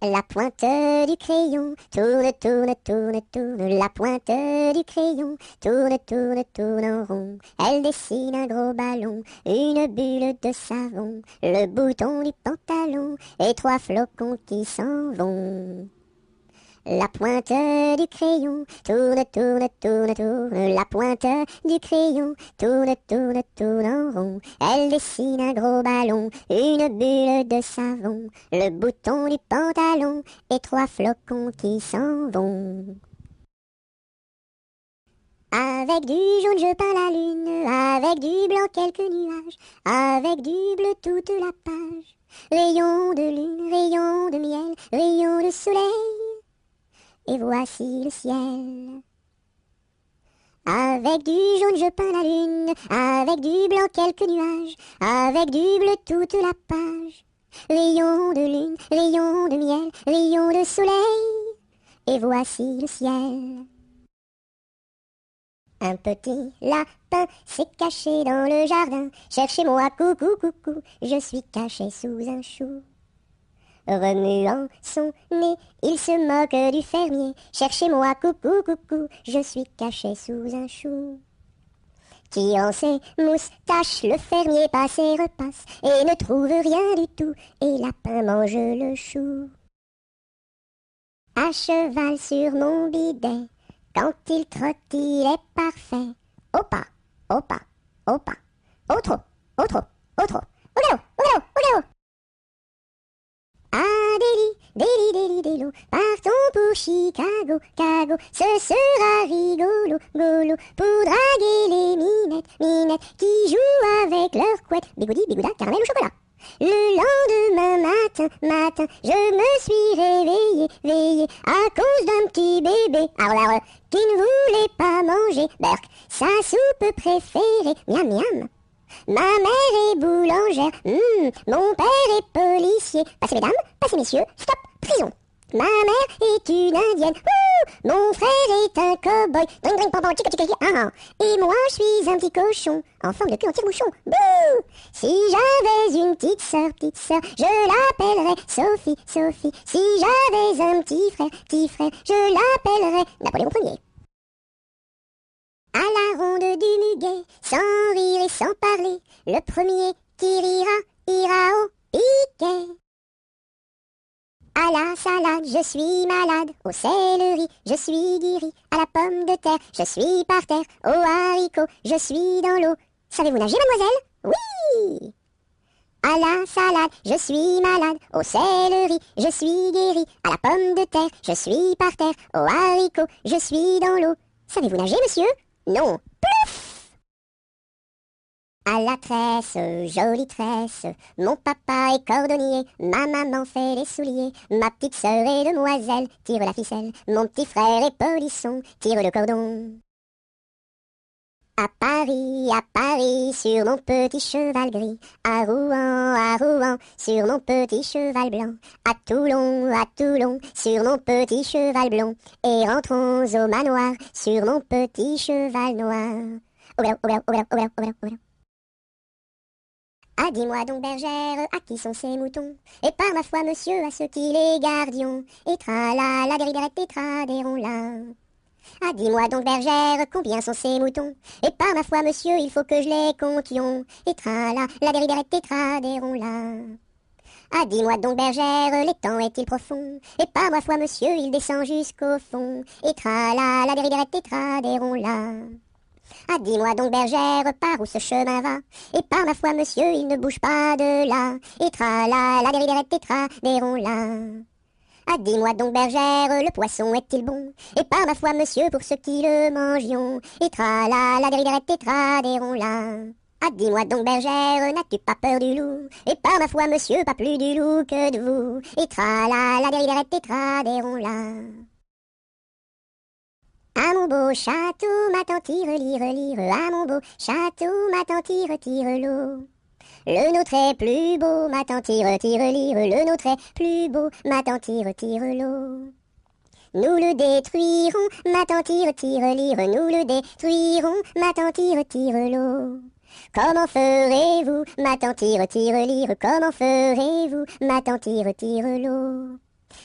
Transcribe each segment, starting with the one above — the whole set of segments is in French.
La pointe du crayon tourne, tourne, tourne, tourne. La pointe du crayon tourne, tourne, tourne en rond. Elle dessine un gros ballon, une bulle de savon, le bouton du pantalon et trois flocons qui s'en vont. La pointe du crayon tourne, tourne, tourne, tourne. La pointe du crayon tourne, tourne, tourne en rond. Elle dessine un gros ballon, une bulle de savon, le bouton du pantalon et trois flocons qui s'en vont. Avec du jaune je peins la lune, avec du blanc quelques nuages, avec du bleu toute la page. Rayon de lune, rayon de miel, rayon de soleil. Et voici le ciel. Avec du jaune je peins la lune, avec du blanc quelques nuages, avec du bleu toute la page. Rayon de lune, rayon de miel, rayon de soleil. Et voici le ciel. Un petit lapin s'est caché dans le jardin. Cherchez-moi, coucou, coucou, je suis caché sous un chou. Remuant son nez, il se moque du fermier. Cherchez-moi, coucou, coucou, je suis caché sous un chou. Tirant ses moustaches, le fermier passe et repasse et ne trouve rien du tout, et lapin mange le chou. À cheval sur mon bidet, quand il trotte, il est parfait. Au pas, au pas, au pas, au trot, au trot, au trot, au galop, au galop, au galop. Ah, déli, déli, délo, partons pour Chicago, Cago, ce sera rigolo, golo, pour draguer les minettes, minettes, qui jouent avec leurs couettes, bigoudi, bigouda, caramel ou chocolat. Le lendemain matin, matin, je me suis réveillé, veillé, à cause d'un petit bébé, qui ne voulait pas manger, berk, sa soupe préférée, miam miam. Ma mère est boulangère, mon père est policier. Passez mesdames, passez messieurs, stop, prison. Ma mère est une indienne, mon frère est un cow-boy, dring dring pam pam, chica chica chica, et moi je suis un petit cochon, en forme de cul en tire-bouchon, bouh. Si j'avais une petite sœur, je l'appellerais Sophie, Sophie. Si j'avais un petit frère, je l'appellerais Napoléon Ier. À la ronde du muguet, sans rire et sans parler, le premier qui rira, ira au piquet. À la salade, je suis malade, au céleri, je suis guéri, à la pomme de terre, je suis par terre, au haricot, je suis dans l'eau. Savez-vous nager, mademoiselle? Oui! À la salade, je suis malade, au céleri, je suis guéri, à la pomme de terre, je suis par terre, au haricot, je suis dans l'eau. Savez-vous nager, monsieur? Non. Plouf! À la tresse, jolie tresse, mon papa est cordonnier, ma maman fait les souliers, ma petite sœur est demoiselle, tire la ficelle, mon petit frère est polisson, tire le cordon. À Paris, sur mon petit cheval gris, à Rouen, sur mon petit cheval blanc, à Toulon, sur mon petit cheval blond, et rentrons au manoir, sur mon petit cheval noir. Au galop, au galop, au galop, au galop, au galop, au galop. Ah, dis-moi donc, bergère, à qui sont ces moutons? Et par ma foi, monsieur, à ceux qui les gardions, et tra-la, dériderette, tétra, là. Ah, dis-moi donc, bergère, combien sont ces moutons? Et par ma foi, monsieur, il faut que je les comptions. Et la dériderette, tétra, là. Ah, dis-moi donc, bergère, l'étang est-il profond? Et par ma foi, monsieur, il descend jusqu'au fond. Et la dériderette, tétra, là. Ah, dis-moi donc, bergère, par où ce chemin va? Et par ma foi, monsieur, il ne bouge pas de là. Et la dériderette, tétra, là. Ah, dis-moi donc, bergère, le poisson est-il bon? Et par ma foi, monsieur, pour ceux qui le mangions. Et la dériderette, tétra, là. Ah, dis-moi donc, bergère, n'as-tu pas peur du loup? Et par ma foi, monsieur, pas plus du loup que de vous. Et la dériderette, tétra, là. À mon beau château, ma tante tire, lire, à mon beau château, ma tante tire, l'eau. Le nôtre est plus beau, ma tante tire, lire, le nôtre est plus beau, ma tante tire, l'eau. Nous le détruirons, ma tante tire, lire, nous le détruirons, ma tante tire, l'eau. Comment ferez-vous, ma tante tire, lire, comment ferez-vous, ma tante tire, l'eau?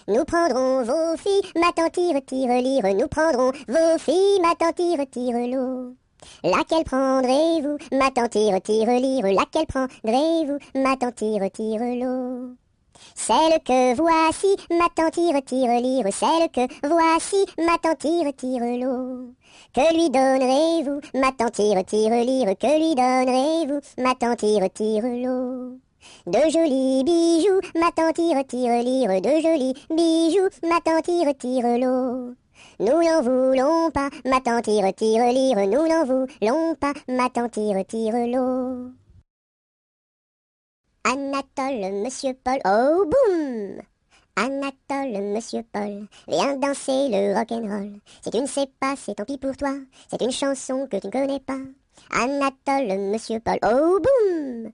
Nous prendrons vos filles, ma tante tire-lire, nous prendrons vos filles, ma tante tire-l'eau. Laquelle prendrez-vous, ma tante tire-lire, laquelle prendrez-vous, ma tante tire-l'eau. Celle que voici, ma tante tire-lire, celle que voici, ma tante tire-l'eau. Que lui donnerez-vous, ma tante tire-lire, que lui donnerez-vous, ma tante tire-l'eau. De jolis bijoux, ma tante tire-lire, de jolis bijoux, ma tante tire-l'eau. Nous n'en voulons pas, ma tante tire-lire, nous n'en voulons pas, ma tante tire-l'eau. Anatole, monsieur Paul, oh boum! Anatole, monsieur Paul, viens danser le rock'n'roll. Si tu ne sais pas, c'est tant pis pour toi, c'est une chanson que tu ne connais pas. Anatole, monsieur Paul, oh boum!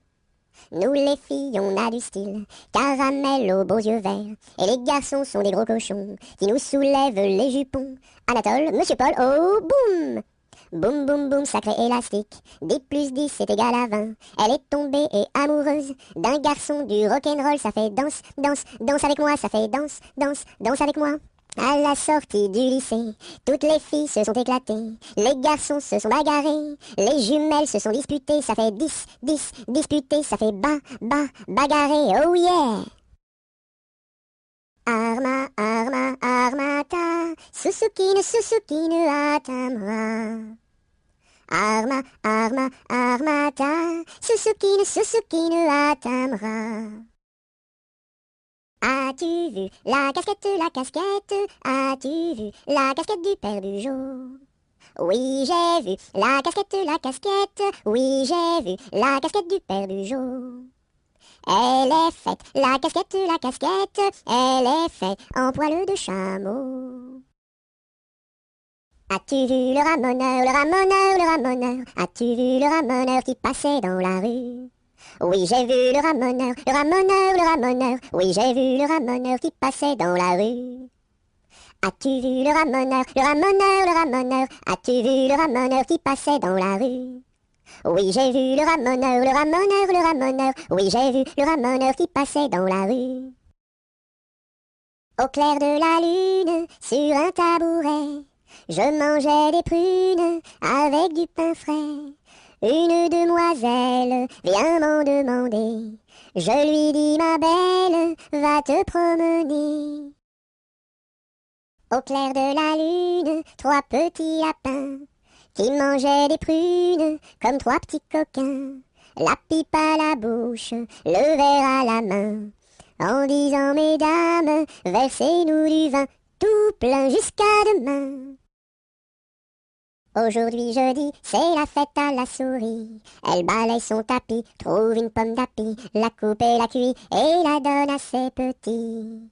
Nous les filles, on a du style, caramel aux beaux yeux verts. Et les garçons sont des gros cochons, qui nous soulèvent les jupons. Anatole, monsieur Paul, oh boum! Boum boum boum, sacré élastique, 10 plus 10 c'est égal à 20. Elle est tombée et amoureuse d'un garçon du rock'n'roll. Ça fait danse, danse, danse avec moi, ça fait danse, danse, danse avec moi. À la sortie du lycée, toutes les filles se sont éclatées, les garçons se sont bagarrés, les jumelles se sont disputées, ça fait 10, 10, disputé, ça fait bagarré, oh yeah! Arma, arma, armata, Susukine, Susukine, atamra. Arma, arma, armata, Susukine, Susukine, atamra. As-tu vu la casquette, as-tu vu la casquette du père Bugeaud? Oui, j'ai vu la casquette, oui, j'ai vu la casquette du père Bugeaud. Elle est faite, la casquette, elle est faite en poil de chameau. As-tu vu le ramoneur, as-tu vu le ramoneur qui passait dans la rue? Oui, j'ai vu le ramoneur, oui, j'ai vu le ramoneur qui passait dans la rue. As-tu vu le ramoneur, as-tu vu le ramoneur qui passait dans la rue? Oui, j'ai vu le ramoneur, oui, j'ai vu le ramoneur qui passait dans la rue. Au clair de la lune, sur un tabouret, je mangeais des prunes avec du pain frais. Une demoiselle vient m'en demander, je lui dis ma belle, va te promener. Au clair de la lune, 3 petits lapins qui mangeaient des prunes comme 3 petits coquins, la pipe à la bouche, le verre à la main, en disant mesdames, versez-nous du vin tout plein jusqu'à demain. Aujourd'hui jeudi, c'est la fête à la souris. Elle balaye son tapis, trouve une pomme d'api, la coupe et la cuit et la donne à ses petits.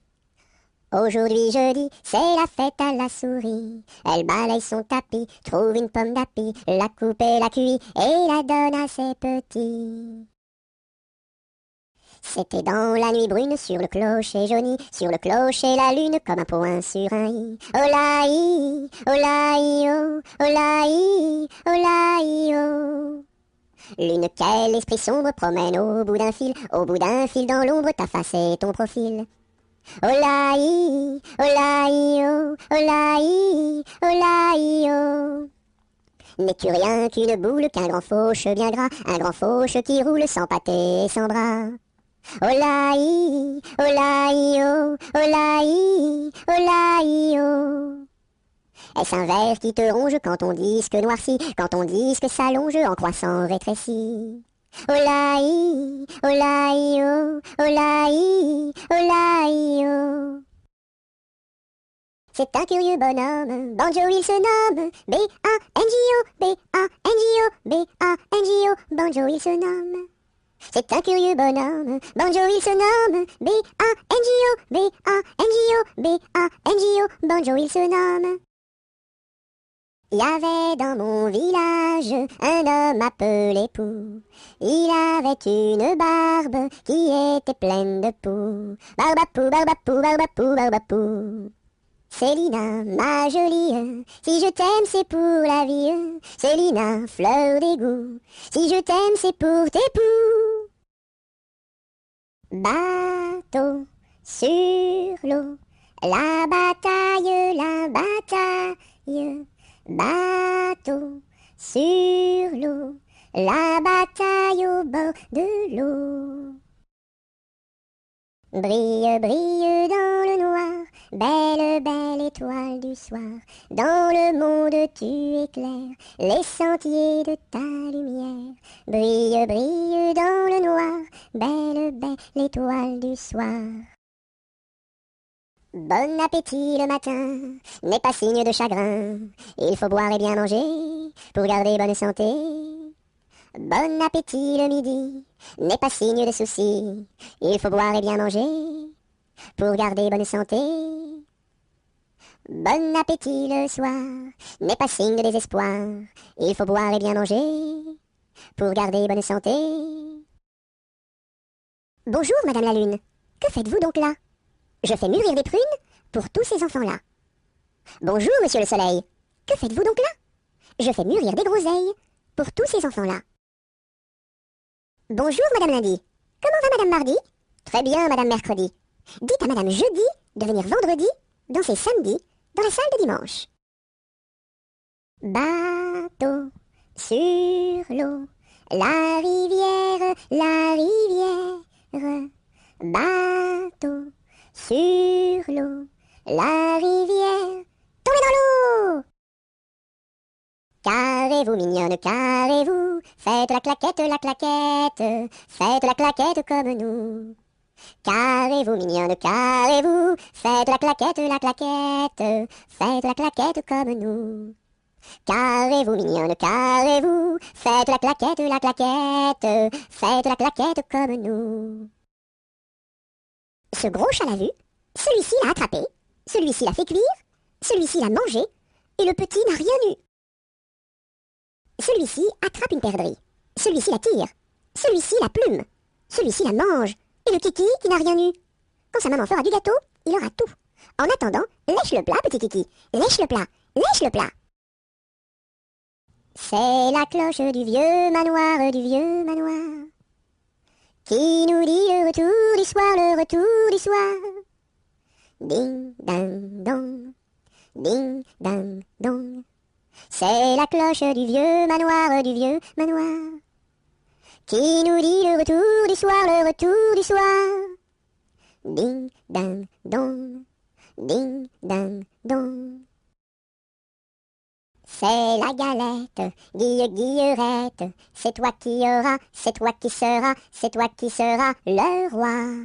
Aujourd'hui jeudi, c'est la fête à la souris. Elle balaye son tapis, trouve une pomme d'api, la coupe et la cuit et la donne à ses petits. C'était dans la nuit brune, sur le clocher jauni, sur le clocher la lune comme un point sur un i. Olaï, olaï, oh, olaï, olaï, oh. Lune, quel esprit sombre promène au bout d'un fil dans l'ombre ta face et ton profil. Olaï, olaï, oh, olaï, olaï, oh. N'es-tu rien qu'une boule, qu'un grand fauche bien gras, un grand fauche qui roule sans pâté et sans bras? Olaï, olaï, oh, olaï, olaï, oh. Est-ce un ver qui te ronge quand ton disque noircit, quand ton disque s'allonge en croissant rétréci? Olaï, olaï, oh, olaï, olaï, oh. C'est un curieux bonhomme, Banjo il se nomme, B-A-N-J-O, B-A-N-J-O, B-A-N-J-O, Banjo il se nomme. C'est un curieux bonhomme, Banjo il se nomme, B-A-N-J-O, B-A-N-J-O, B-A-N-J-O, Banjo il se nomme. Il y avait dans mon village un homme appelé Pou. Il avait une barbe qui était pleine de poux. Barbapou, barbapou, barbapou, barbapou. Célina, ma jolie, si je t'aime c'est pour la vie. Célina, fleur d'égout, si je t'aime c'est pour tes poux. Bateau sur l'eau, La bataille, bateau sur l'eau, la bataille au bord de l'eau. Brille, brille dans le noir, belle, belle étoile du soir. Dans le monde tu éclaires les sentiers de ta lumière. Brille, brille dans le noir, belle, belle étoile du soir. Bon appétit le matin n'est pas signe de chagrin. Il faut boire et bien manger pour garder bonne santé. Bon appétit le midi n'est pas signe de souci. Il faut boire et bien manger pour garder bonne santé. Bon appétit le soir n'est pas signe de désespoir. Il faut boire et bien manger pour garder bonne santé. Bonjour, Madame la Lune. Que faites-vous donc là? Je fais mûrir des prunes pour tous ces enfants-là. Bonjour, Monsieur le Soleil. Que faites-vous donc là? Je fais mûrir des groseilles pour tous ces enfants-là. Bonjour, Madame Lundi. Comment va Madame Mardi? Très bien, Madame Mercredi. Dites à Madame Jeudi de venir vendredi danser samedi dans la salle de dimanche. Bateau sur l'eau, la rivière, bateau sur l'eau, la rivière, tombez dans l'eau! Carrez-vous, mignonne, carrez-vous, faites la claquette, faites la claquette comme nous. Carrez-vous, mignonne, carrez-vous, faites la claquette, faites la claquette comme nous. Carrez-vous, mignonne, carrez-vous, faites la claquette, faites la claquette comme nous. Ce gros chat l'a vu, celui-ci l'a attrapé, celui-ci l'a fait cuire, celui-ci l'a mangé, et le petit n'a rien eu. Celui-ci attrape une perdrix, celui-ci la tire, celui-ci la plume, celui-ci la mange, et le kiki qui n'a rien eu. Quand sa maman fera du gâteau, il aura tout. En attendant, lèche le plat, petit kiki, lèche le plat, lèche le plat. C'est la cloche du vieux manoir, qui nous dit le retour du soir. Ding, dang, dong, ding, dang, dong. C'est la cloche du vieux manoir, qui nous dit le retour du soir. Ding, dang, dong, ding, dang, dong. C'est la galette, guillerette, c'est toi qui auras, c'est toi qui seras, c'est toi qui seras le roi.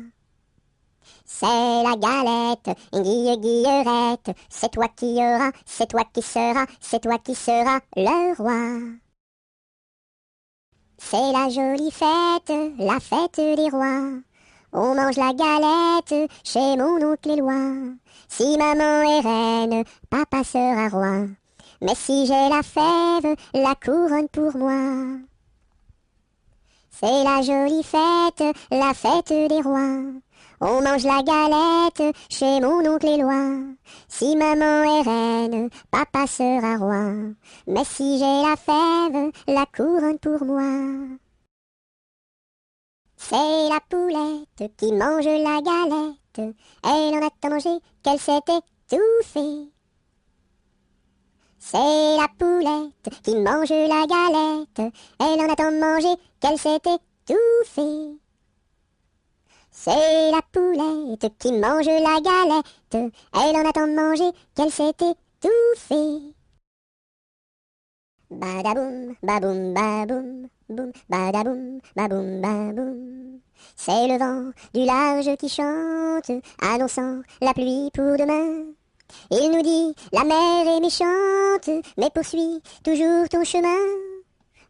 C'est la galette, guillerette, c'est toi qui auras, c'est toi qui seras, c'est toi qui seras le roi. C'est la jolie fête, la fête des rois. On mange la galette chez mon oncle Éloi. Si maman est reine, papa sera roi. Mais si j'ai la fève, la couronne pour moi. C'est la jolie fête, la fête des rois. On mange la galette chez mon oncle Éloi. Si maman est reine, papa sera roi. Mais si j'ai la fève, la couronne pour moi. C'est la poulette qui mange la galette. Elle en a tant mangé qu'elle s'est étouffée. C'est la poulette qui mange la galette. Elle en a tant mangé qu'elle s'est étouffée. C'est la poulette qui mange la galette. Elle en a tant mangé qu'elle s'est étouffée. Badaboum, baboum, baboum, boum, badaboum, baboum, baboum. C'est le vent du large qui chante, annonçant la pluie pour demain. Il nous dit, la mer est méchante, mais poursuis toujours ton chemin.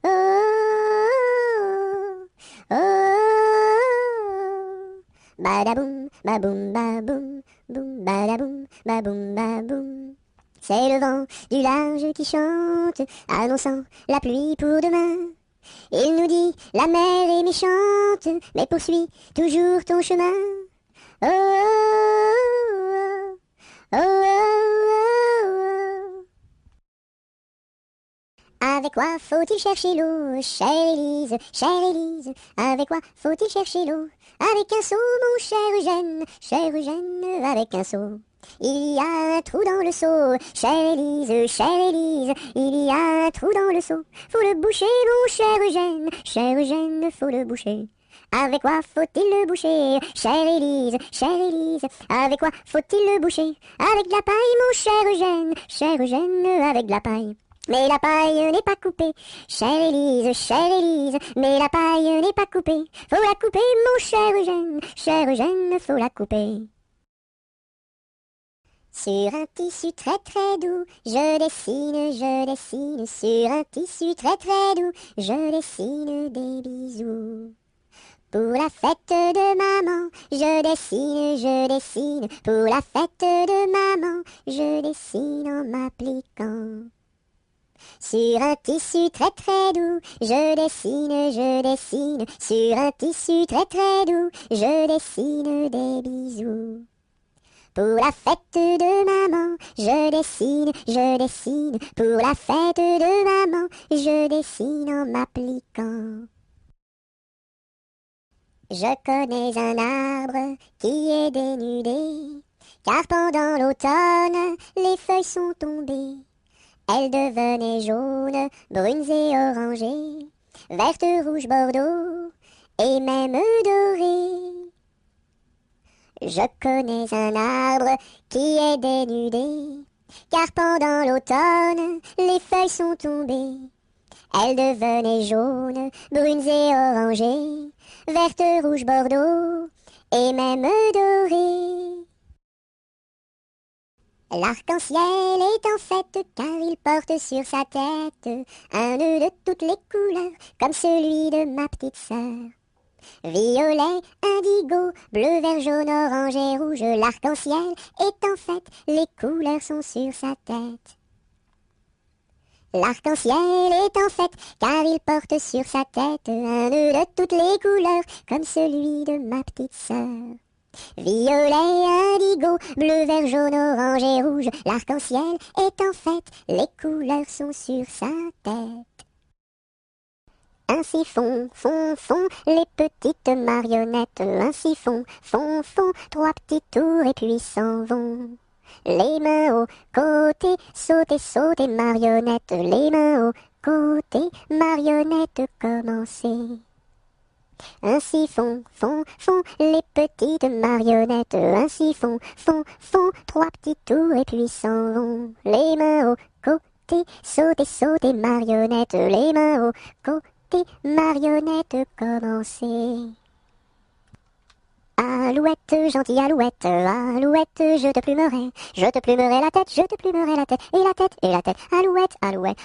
Oh, oh, oh, oh. Badaboum, baboum, baboum, boum, badaboum, baboum, baboum. C'est le vent du large qui chante, annonçant la pluie pour demain. Il nous dit, la mer est méchante, mais poursuis toujours ton chemin. Oh, oh, oh, oh, oh, oh. Avec quoi faut-il chercher l'eau, chère Élise, chère Élise? Avec quoi faut-il chercher l'eau? Avec un seau, mon cher Eugène, avec un seau. Il y a un trou dans le seau, chère Élise, il y a un trou dans le seau. Faut le boucher, mon cher Eugène, faut le boucher. Avec quoi faut-il le boucher, chère Élise, avec quoi faut-il le boucher? Avec de la paille, mon cher Eugène, avec de la paille. Mais la paille n'est pas coupée, chère Élise, mais la paille n'est pas coupée. Faut la couper, mon cher Eugène, faut la couper. Sur un tissu très très doux, je dessine, sur un tissu très très doux, je dessine des bisous. Pour la fête de maman, je dessine, pour la fête de maman, je dessine en m'appliquant. Sur un tissu très très doux, je dessine, sur un tissu très très doux, je dessine des bisous. Pour la fête de maman, je dessine, pour la fête de maman, je dessine en m'appliquant. Je connais un arbre qui est dénudé, car pendant l'automne, les feuilles sont tombées. Elles devenaient jaunes, brunes et orangées, vertes, rouges, bordeaux, et même dorées. Je connais un arbre qui est dénudé, car pendant l'automne, les feuilles sont tombées. Elles devenaient jaunes, brunes et orangées, vertes, rouges, bordeaux, et même dorées. L'arc-en-ciel est en fête, car il porte sur sa tête un nœud de toutes les couleurs, comme celui de ma petite sœur. Violet, indigo, bleu, vert, jaune, orange et rouge, l'arc-en-ciel est en fête, les couleurs sont sur sa tête. L'arc-en-ciel est en fête, car il porte sur sa tête un nœud de toutes les couleurs, comme celui de ma petite sœur. Violet, indigo, bleu, vert, jaune, orange et rouge, l'arc-en-ciel est en fête, les couleurs sont sur sa tête. Ainsi font, les petites marionnettes, ainsi font, trois petits tours et puis s'en vont. Les mains au côté, sautez, marionnettes, les mains au côté, marionnettes, commencez. Ainsi font, les petites marionnettes, ainsi font, trois petits tours et puis s'en vont. Les mains au côté, sautez, marionnettes, les mains au côté, marionnettes, commencez. Alouette, gentille alouette, je te plumerai la tête, et la tête, alouette, alouette,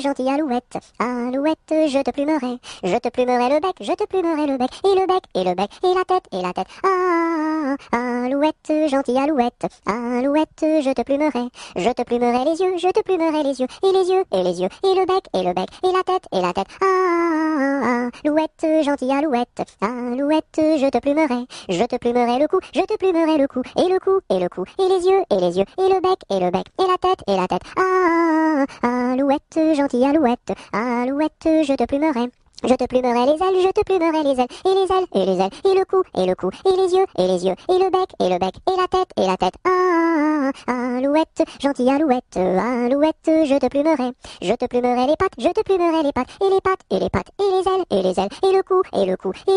gentille alouette, je te plumerai le bec, et le bec, et la tête, alouette, gentille alouette, je te plumerai les yeux, et les yeux, et le bec, et la tête, alouette, gentille alouette, je te plumerai le cou, et le cou, et les yeux, et le bec, et la tête, alouette, gentille alouette, je te plumerai les ailes, et les ailes, et le cou, et les yeux, et le bec, et la tête, alouette, gentille alouette, je te plumerai les pattes, et les pattes, et les ailes, et le cou, et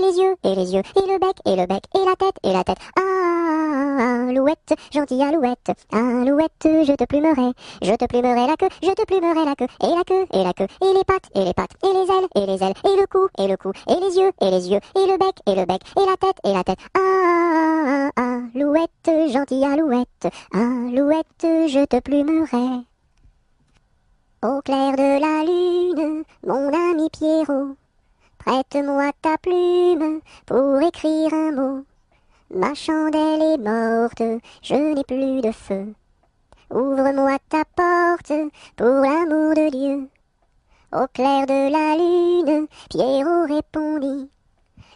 les yeux, et le bec, et la tête, alouette, gentille alouette, je te plumerai la queue, et la queue, et les pattes, et les ailes, et le cou, et les yeux, et le bec, et la tête, alouette, gentille alouette, je te plumerai. Au clair de la lune, mon ami Pierrot, prête-moi ta plume pour écrire un mot. Ma chandelle est morte, je n'ai plus de feu. Ouvre-moi ta porte pour l'amour de Dieu. Au clair de la lune, Pierrot répondit,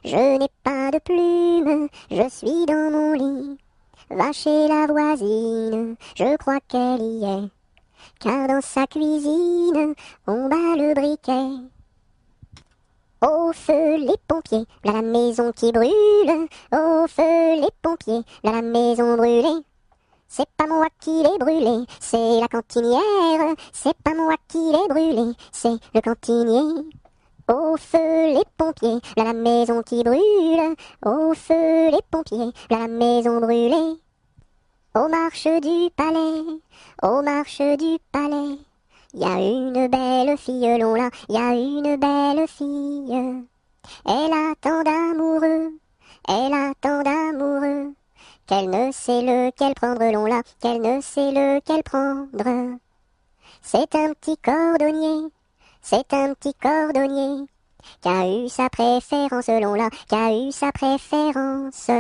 je n'ai pas de plume, je suis dans mon lit. Va chez la voisine, je crois qu'elle y est, car dans sa cuisine, on bat le briquet. Au feu les pompiers, là la maison qui brûle. Au feu les pompiers, là la maison brûlée. C'est pas moi qui l'ai brûlé, c'est la cantinière. C'est pas moi qui l'ai brûlé, c'est le cantinier. Au feu les pompiers, là la maison qui brûle. Au feu les pompiers, là la maison brûlée. Aux marches du palais, aux marches du palais, y a une belle fille, long là, y a une belle fille. Elle a tant d'amoureux, elle a tant d'amoureux, qu'elle ne sait lequel prendre, long là, qu'elle ne sait lequel prendre. C'est un petit cordonnier, c'est un petit cordonnier, qui a eu sa préférence, long là, qui a eu sa préférence.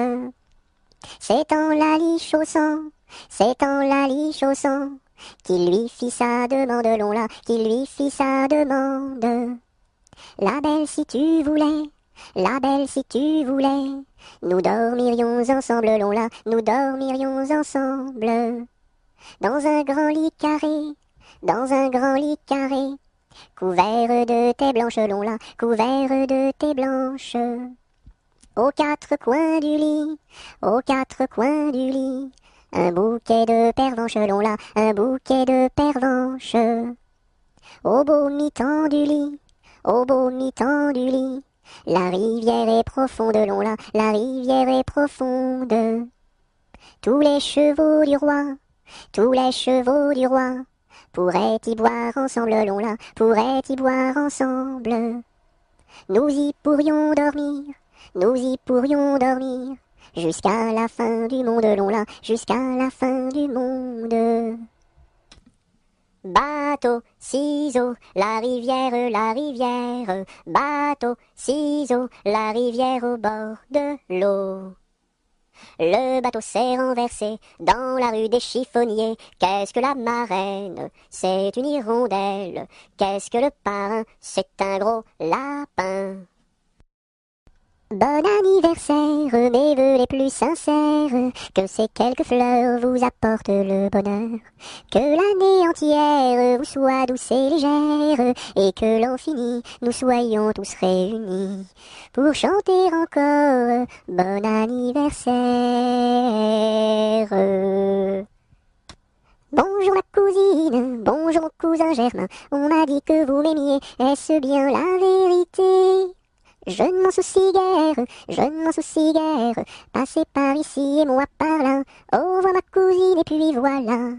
C'est en la lichaussant, c'est en la lichaussant, qu'il lui fit sa demande, long là, qu'il lui fit sa demande. La belle si tu voulais, la belle si tu voulais, nous dormirions ensemble, long là, nous dormirions ensemble. Dans un grand lit carré, dans un grand lit carré, couvert de tais blanches, long là, couvert de tais blanches. Aux quatre coins du lit, aux quatre coins du lit, un bouquet de pervenches, long là, un bouquet de pervenches. Au beau mi-temps du lit, au beau mi-temps du lit, la rivière est profonde, long là, la rivière est profonde. Tous les chevaux du roi, tous les chevaux du roi, pourraient y boire ensemble, long là, pourraient y boire ensemble. Nous y pourrions dormir, nous y pourrions dormir, jusqu'à la fin du monde, long là, jusqu'à la fin du monde. Bateau, ciseaux, la rivière, bateau, ciseaux, la rivière au bord de l'eau. Le bateau s'est renversé dans la rue des chiffonniers. Qu'est-ce que la marraine? C'est une hirondelle. Qu'est-ce que le parrain? C'est un gros lapin. Bon anniversaire, mes vœux les plus sincères, que ces quelques fleurs vous apportent le bonheur, que l'année entière vous soit douce et légère, et que l'an fini, nous soyons tous réunis, pour chanter encore bon anniversaire. Bonjour ma cousine, bonjour mon cousin Germain, on m'a dit que vous m'aimiez, est-ce bien la vérité? Je ne m'en soucie guère, je ne m'en soucie guère, passez par ici et moi par là, au revoir ma cousine et puis voilà.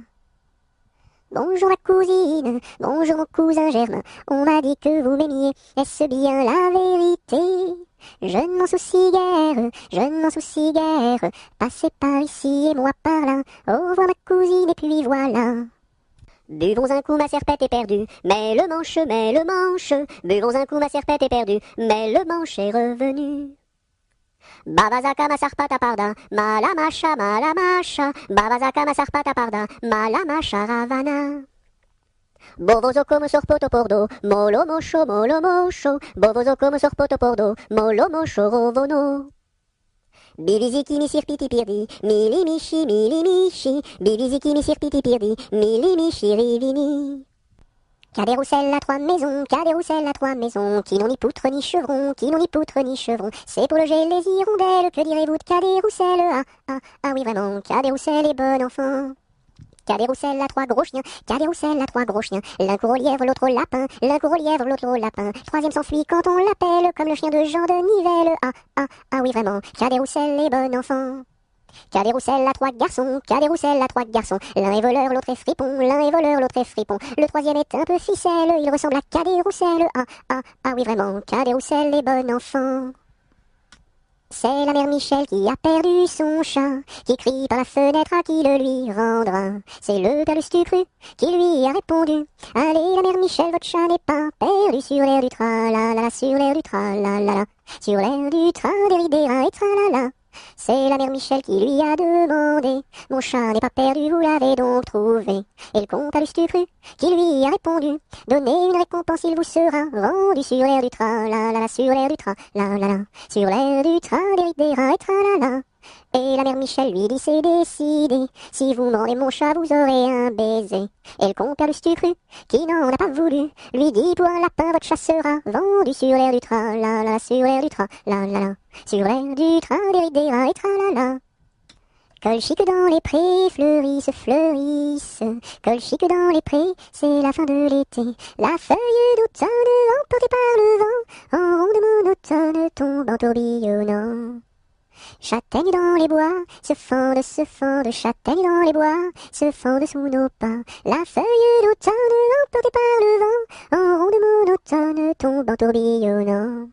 Bonjour ma cousine, bonjour mon cousin Germain, on m'a dit que vous m'aimiez, est-ce bien la vérité? Je ne m'en soucie guère, je ne m'en soucie guère, passez par ici et moi par là, au revoir ma cousine et puis voilà. Buvons un coup, ma serpette est perdue, mais le manche, buvons un coup, ma serpette est perdue, mais le manche est revenu. Babazaka ma sarpata parda, malamacha, babazaka ma sarpata parda, malamacha ravana. Bovozo come sorpoto pordo, molo mosho, bovozo come sorpoto pordo, molo mosho rovono. Biviziki mi sirpiti pirdi, mili michi, biviziki mi sirpiti pirdi, mili michi rivini. Cadet-Roussel à trois maisons, Cadet-Roussel à trois maisons, qui n'ont ni poutre ni chevron, qui n'ont ni poutre ni chevron, c'est pour loger les hirondelles, que direz-vous de Cadet-Roussel? Ah oui vraiment, Cadet-Roussel est bon enfant. Cadet-Roussel à trois gros chiens, Cadet-Roussel à trois gros chiens, l'un court au lièvre, l'autre au lapin, l'un court au lièvre, l'autre au lapin, troisième s'enfuit quand on l'appelle, comme le chien de Jean de Nivelle. Ah oui vraiment, Cadet-Roussel est bon enfant. Cadet-Roussel à trois garçons, Cadet-Roussel à trois garçons, l'un est voleur, l'autre est fripon, l'un est voleur, l'autre est fripon, le troisième est un peu ficelle, il ressemble à Cadet-Roussel. Ah oui vraiment, Cadet-Roussel est bon enfant. C'est la mère Michel qui a perdu son chat, qui crie par la fenêtre à qui le lui rendra. C'est le père Lustucru qui lui a répondu: allez la mère Michel, votre chat n'est pas perdu sur l'air du tra-la-la, sur l'air du tra-la-la, sur l'air du tra-des-ri-des-ra et tra-la-la. C'est la mère Michel qui lui a demandé: mon chat n'est pas perdu, vous l'avez donc trouvé? Et le comte à Lustucru qui lui a répondu: donnez une récompense, il vous sera rendu sur l'air du tra-la-la, sur l'air du tra-la-la, sur l'air du tra-des-ri-des-ra et tra-la-la. Et la mère Michel lui dit c'est décidé, si vous mordez mon chat vous aurez un baiser. Et le compère Lustucru, qui n'en a pas voulu, lui dit pour un lapin votre chat sera vendu sur l'air du train, la la, sur l'air du train, la la la, sur l'air du train, déridéra et tralala. Colchique dans les prés, fleurissent, colchique dans les prés, c'est la fin de l'été. La feuille d'automne, emportée par le vent, en ronde monotone, tombe en tourbillonnant. Châtaigne dans les bois, se fendent, châtaigne dans les bois, se fendent sous nos pas. La feuille d'automne, emportée par le vent, en ronde monotone, tombe en tourbillonnant.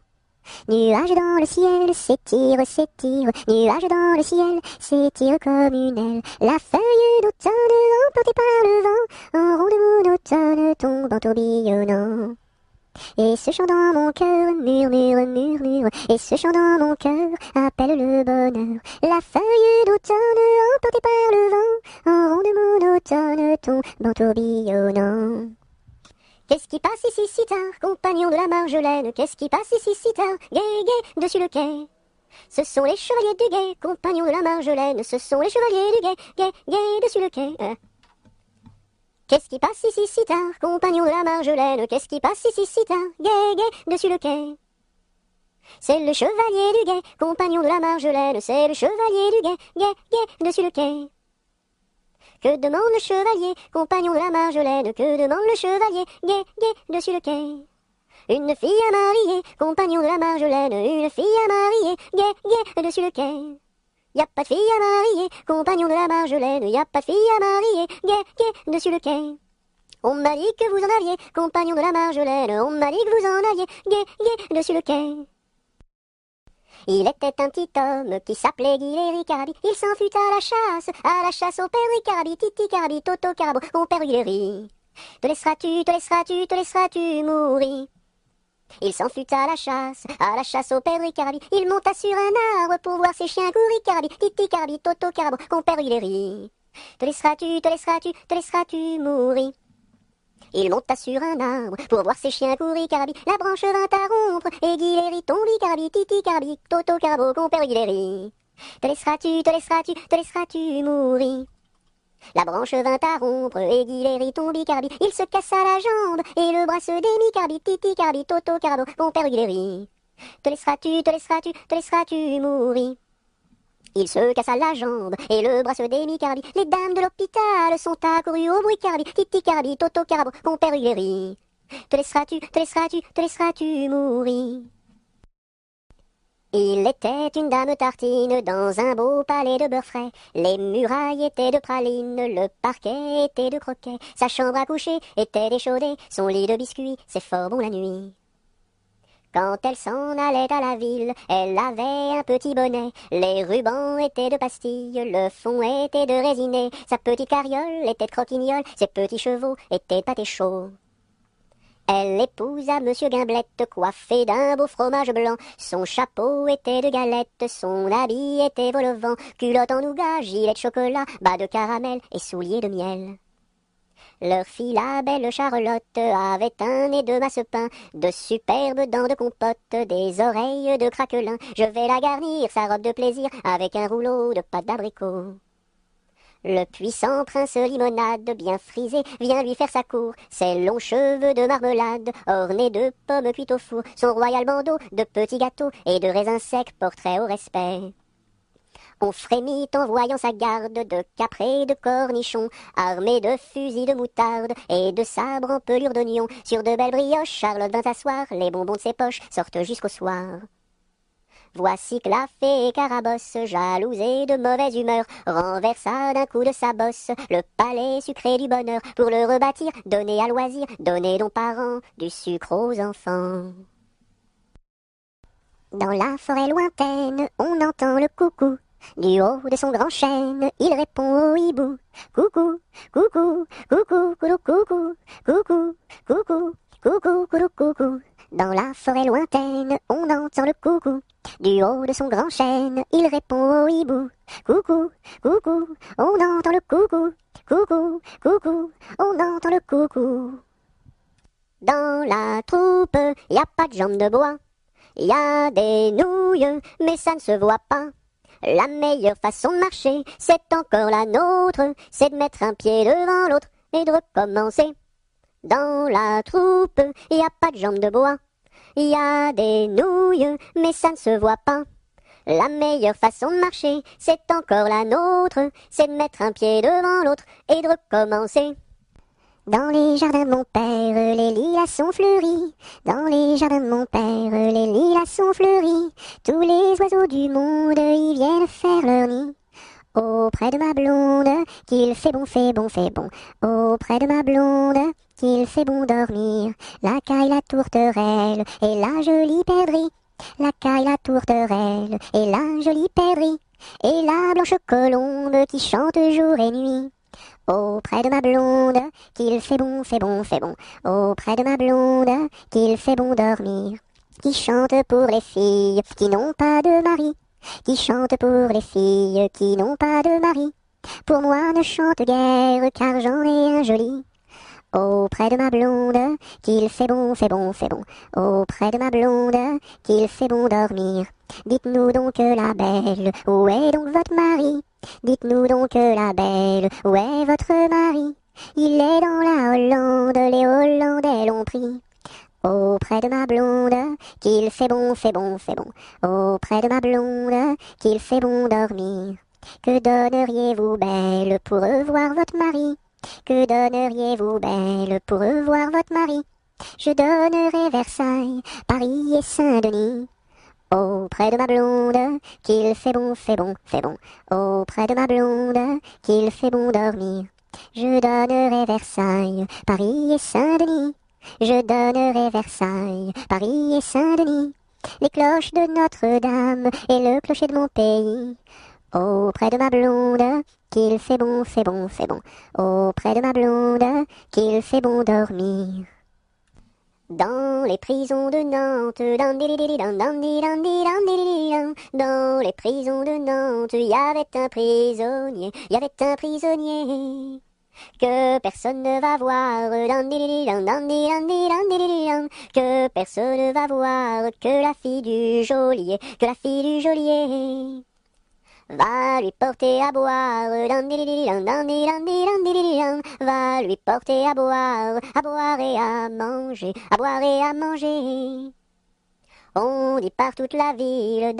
Nuages dans le ciel, s'étire, nuages dans le ciel, s'étire comme une aile. La feuille d'automne, emportée par le vent, en ronde monotone, tombe en tourbillonnant. Et ce chant dans mon cœur murmure, et ce chant dans mon cœur appelle le bonheur. La feuille d'automne, emportée par le vent, en ronde monotone, tombe en tourbillonnant. Qu'est-ce qui passe ici si tard, compagnon de la Marjolaine? Qu'est-ce qui passe ici si tard, gai, gai, dessus le quai? Ce sont les chevaliers du guet, compagnons de la Marjolaine. Ce sont les chevaliers du guet, gai, gai, dessus le quai. Qu'est-ce qui passe ici si tard, compagnon de la Marjolaine? Qu'est-ce qui passe ici si tard, gai, gai, dessus le quai? C'est le chevalier du guet, compagnon de la Marjolaine. C'est le chevalier du guet, gai, gai, dessus le quai. Que demande le chevalier, compagnon de la Marjolaine? Que demande le chevalier, gai, gai, dessus le quai? Une fille à marier, compagnon de la Marjolaine. Une fille à marier, gai, gai, dessus le quai. Y a pas de fille à marier, compagnon de la Marjolaine. Y a pas de fille à marier, gai, gai, dessus le quai. On m'a dit que vous en aviez, compagnon de la Marjolaine. On m'a dit que vous en aviez, gai, gai, dessus le quai. Il était un petit homme qui s'appelait Guy Ricardi. Il s'en fut à la chasse au père Ricardi. Titi Cardi, Toto Carbo, mon père Guy. Te laisseras-tu mourir? Il s'en fut à la chasse au père Ricardi. Il monta sur un arbre pour voir ses chiens courir Ricardi. Titi Cardi, Toto Carbo, mon père Guy. Te laisseras-tu mourir? Il monta sur un arbre pour voir ses chiens courir Carbi. La branche vint à rompre et Guiléry tombi Carbi. Titi Carbi, Toto Carbo, compère Guiléry. Te laisseras-tu mourir? La branche vint à rompre et Guiléry tombi Carbi. Il se cassa la jambe et le bras se démit Carbi. Titi Carbi, Toto Carbo, compère Guiléry. Te laisseras-tu mourir? Il se cassa la jambe et le bras se démit Carbi. Les dames de l'hôpital sont accourues au bruit Carbi. Titi Carbi, Toto Carbo, compère Guéry. Te laisseras-tu mourir? Il était une dame tartine dans un beau palais de beurre frais. Les murailles étaient de pralines, le parquet était de croquets. Sa chambre à coucher était échaudée, son lit de biscuits, c'est fort bon la nuit. Quand elle s'en allait à la ville, elle avait un petit bonnet. Les rubans étaient de pastilles, le fond était de résiné. Sa petite carriole était de croquignole, ses petits chevaux étaient de pâté chaud. Elle épousa Monsieur Gimblette, coiffé d'un beau fromage blanc. Son chapeau était de galette, son habit était vol au vent. Culotte en nougat, gilet de chocolat, bas de caramel et souliers de miel. Leur fille, la belle Charlotte, avait un nez de masse-pain, de superbes dents de compote, des oreilles de craquelin. Je vais la garnir, sa robe de plaisir, avec un rouleau de pâte d'abricot. Le puissant prince Limonade, bien frisé, vient lui faire sa cour. Ses longs cheveux de marmelade, ornés de pommes cuites au four. Son royal bandeau de petits gâteaux et de raisins secs, portrait au respect. On frémit en voyant sa garde de capres et de cornichons, armés de fusils de moutarde et de sabres en pelure d'oignon. Sur de belles brioches, Charlotte vint s'asseoir, les bonbons de ses poches sortent jusqu'au soir. Voici que la fée Carabosse, jalouse et de mauvaise humeur, renversa d'un coup de sa bosse le palais sucré du bonheur. Pour le rebâtir, donner à loisir, donner donc parents du sucre aux enfants. Dans la forêt lointaine, on entend le coucou. Du haut de son grand chêne, il répond au hibou. Coucou, coucou, coucou, coucou, coucou, coucou, coucou, coucou, coucou, coucou. Dans la forêt lointaine, on entend le coucou. Du haut de son grand chêne, il répond au hibou. Coucou, coucou, on entend le coucou. Coucou, coucou, on entend le coucou. Dans la troupe, y a pas de jambes de bois. Y a des nouilles, mais ça ne se voit pas. La meilleure façon de marcher, c'est encore la nôtre, c'est de mettre un pied devant l'autre et de recommencer. Dans la troupe, y a pas de jambes de bois, y a des nouilles, mais ça ne se voit pas. La meilleure façon de marcher, c'est encore la nôtre, c'est de mettre un pied devant l'autre et de recommencer. Dans les jardins de mon père, les lilas sont fleuris. Dans les jardins de mon père, les lilas sont fleuris. Tous les oiseaux du monde y viennent faire leur nid. Auprès de ma blonde, qu'il fait bon, fait bon, fait bon. Auprès de ma blonde, qu'il fait bon dormir. La caille, la tourterelle et la jolie perdrix. La caille, la tourterelle et la jolie perdrix. Et la blanche colombe qui chante jour et nuit. Auprès de ma blonde, qu'il fait bon, fait bon, fait bon. Auprès de ma blonde, qu'il fait bon dormir. Qui chante pour les filles qui n'ont pas de mari. Qui chante pour les filles qui n'ont pas de mari. Pour moi ne chante guère, car j'en ai un joli. Auprès de ma blonde, qu'il fait bon, fait bon, fait bon. Auprès de ma blonde, qu'il fait bon dormir. Dites-nous donc la belle, où est donc votre mari? Dites-nous donc la belle, où est votre mari? Il est dans la Hollande, les Hollandais l'ont pris. Auprès de ma blonde, qu'il fait bon, fait bon, fait bon. Auprès de ma blonde, qu'il fait bon dormir. Que donneriez-vous, belle, pour revoir votre mari? Que donneriez-vous, belle, pour revoir votre mari? Je donnerais Versailles, Paris et Saint-Denis. Auprès de ma blonde, qu'il fait bon, fait bon, fait bon. Auprès de ma blonde, qu'il fait bon dormir. Je donnerai Versailles, Paris et Saint-Denis. Je donnerai Versailles, Paris et Saint-Denis. Les cloches de Notre-Dame et le clocher de mon pays. Auprès de ma blonde, qu'il fait bon, fait bon, fait bon. Auprès de ma blonde, qu'il fait bon dormir. Dans les prisons de Nantes, dans les prisons de Nantes, il y avait un prisonnier, que personne ne va voir, que personne ne va voir, que la fille du geôlier, va lui porter à boire, va lui porter à boire et à manger, à boire et à manger. On dit par toute la ville,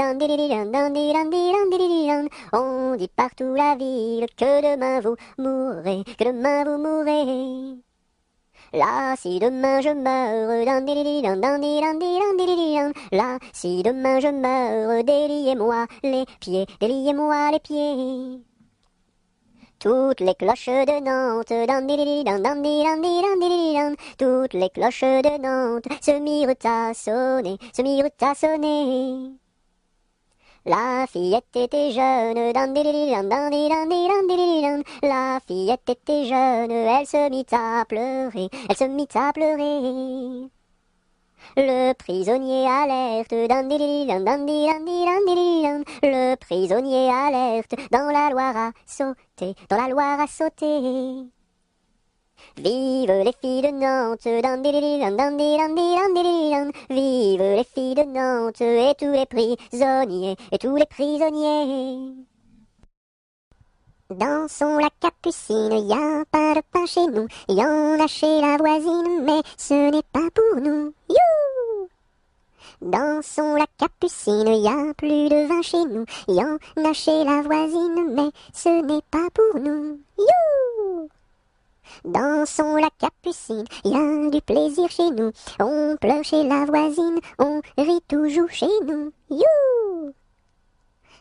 on dit partout la ville, que demain vous mourrez, que demain vous mourrez. Là, si demain je meurs, là, si demain je meurs, déliez-moi les pieds, déliez-moi les pieds. Toutes les cloches de Nantes, toutes les cloches de Nantes se mirent à sonner, se mirent à sonner. La fillette était jeune, la fillette était jeune, elle se mit à pleurer, elle se mit à pleurer. Le prisonnier alerte, le prisonnier alerte, dans la Loire à sauter, dans la Loire à sauter. Vive les filles de Nantes, vive les filles de Nantes, et tous les prisonniers, et tous les prisonniers. Dansons la capucine, y a pas de pain chez nous, y en a chez la voisine, mais ce n'est pas pour nous. You! Dansons la capucine, y a plus de vin chez nous, y en a chez la voisine, mais ce n'est pas pour nous. You! Dansons la capucine, y a du plaisir chez nous, on pleure chez la voisine, on rit toujours chez nous. You!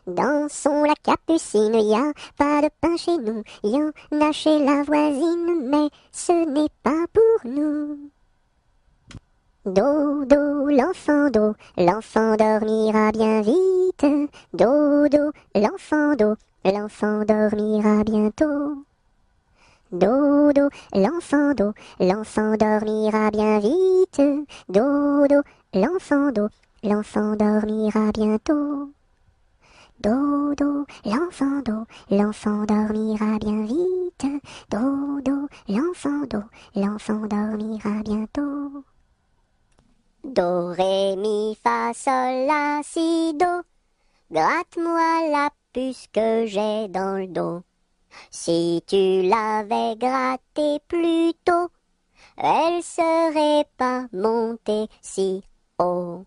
Dansons la capucine, y a pas de pain chez nous, y en a chez la voisine, mais ce n'est pas pour nous. Dodo, l'enfant dormira bien vite. Dodo, l'enfant dormira bientôt. Dodo, l'enfant dormira bien vite. Dodo, l'enfant dormira bientôt. Dodo, l'enfant dormira bien vite. Dodo, l'enfant dormira bientôt. Do, ré, mi, fa, sol, la, si, do. Gratte-moi la puce que j'ai dans le dos. Si tu l'avais grattée plus tôt, elle serait pas montée si haut.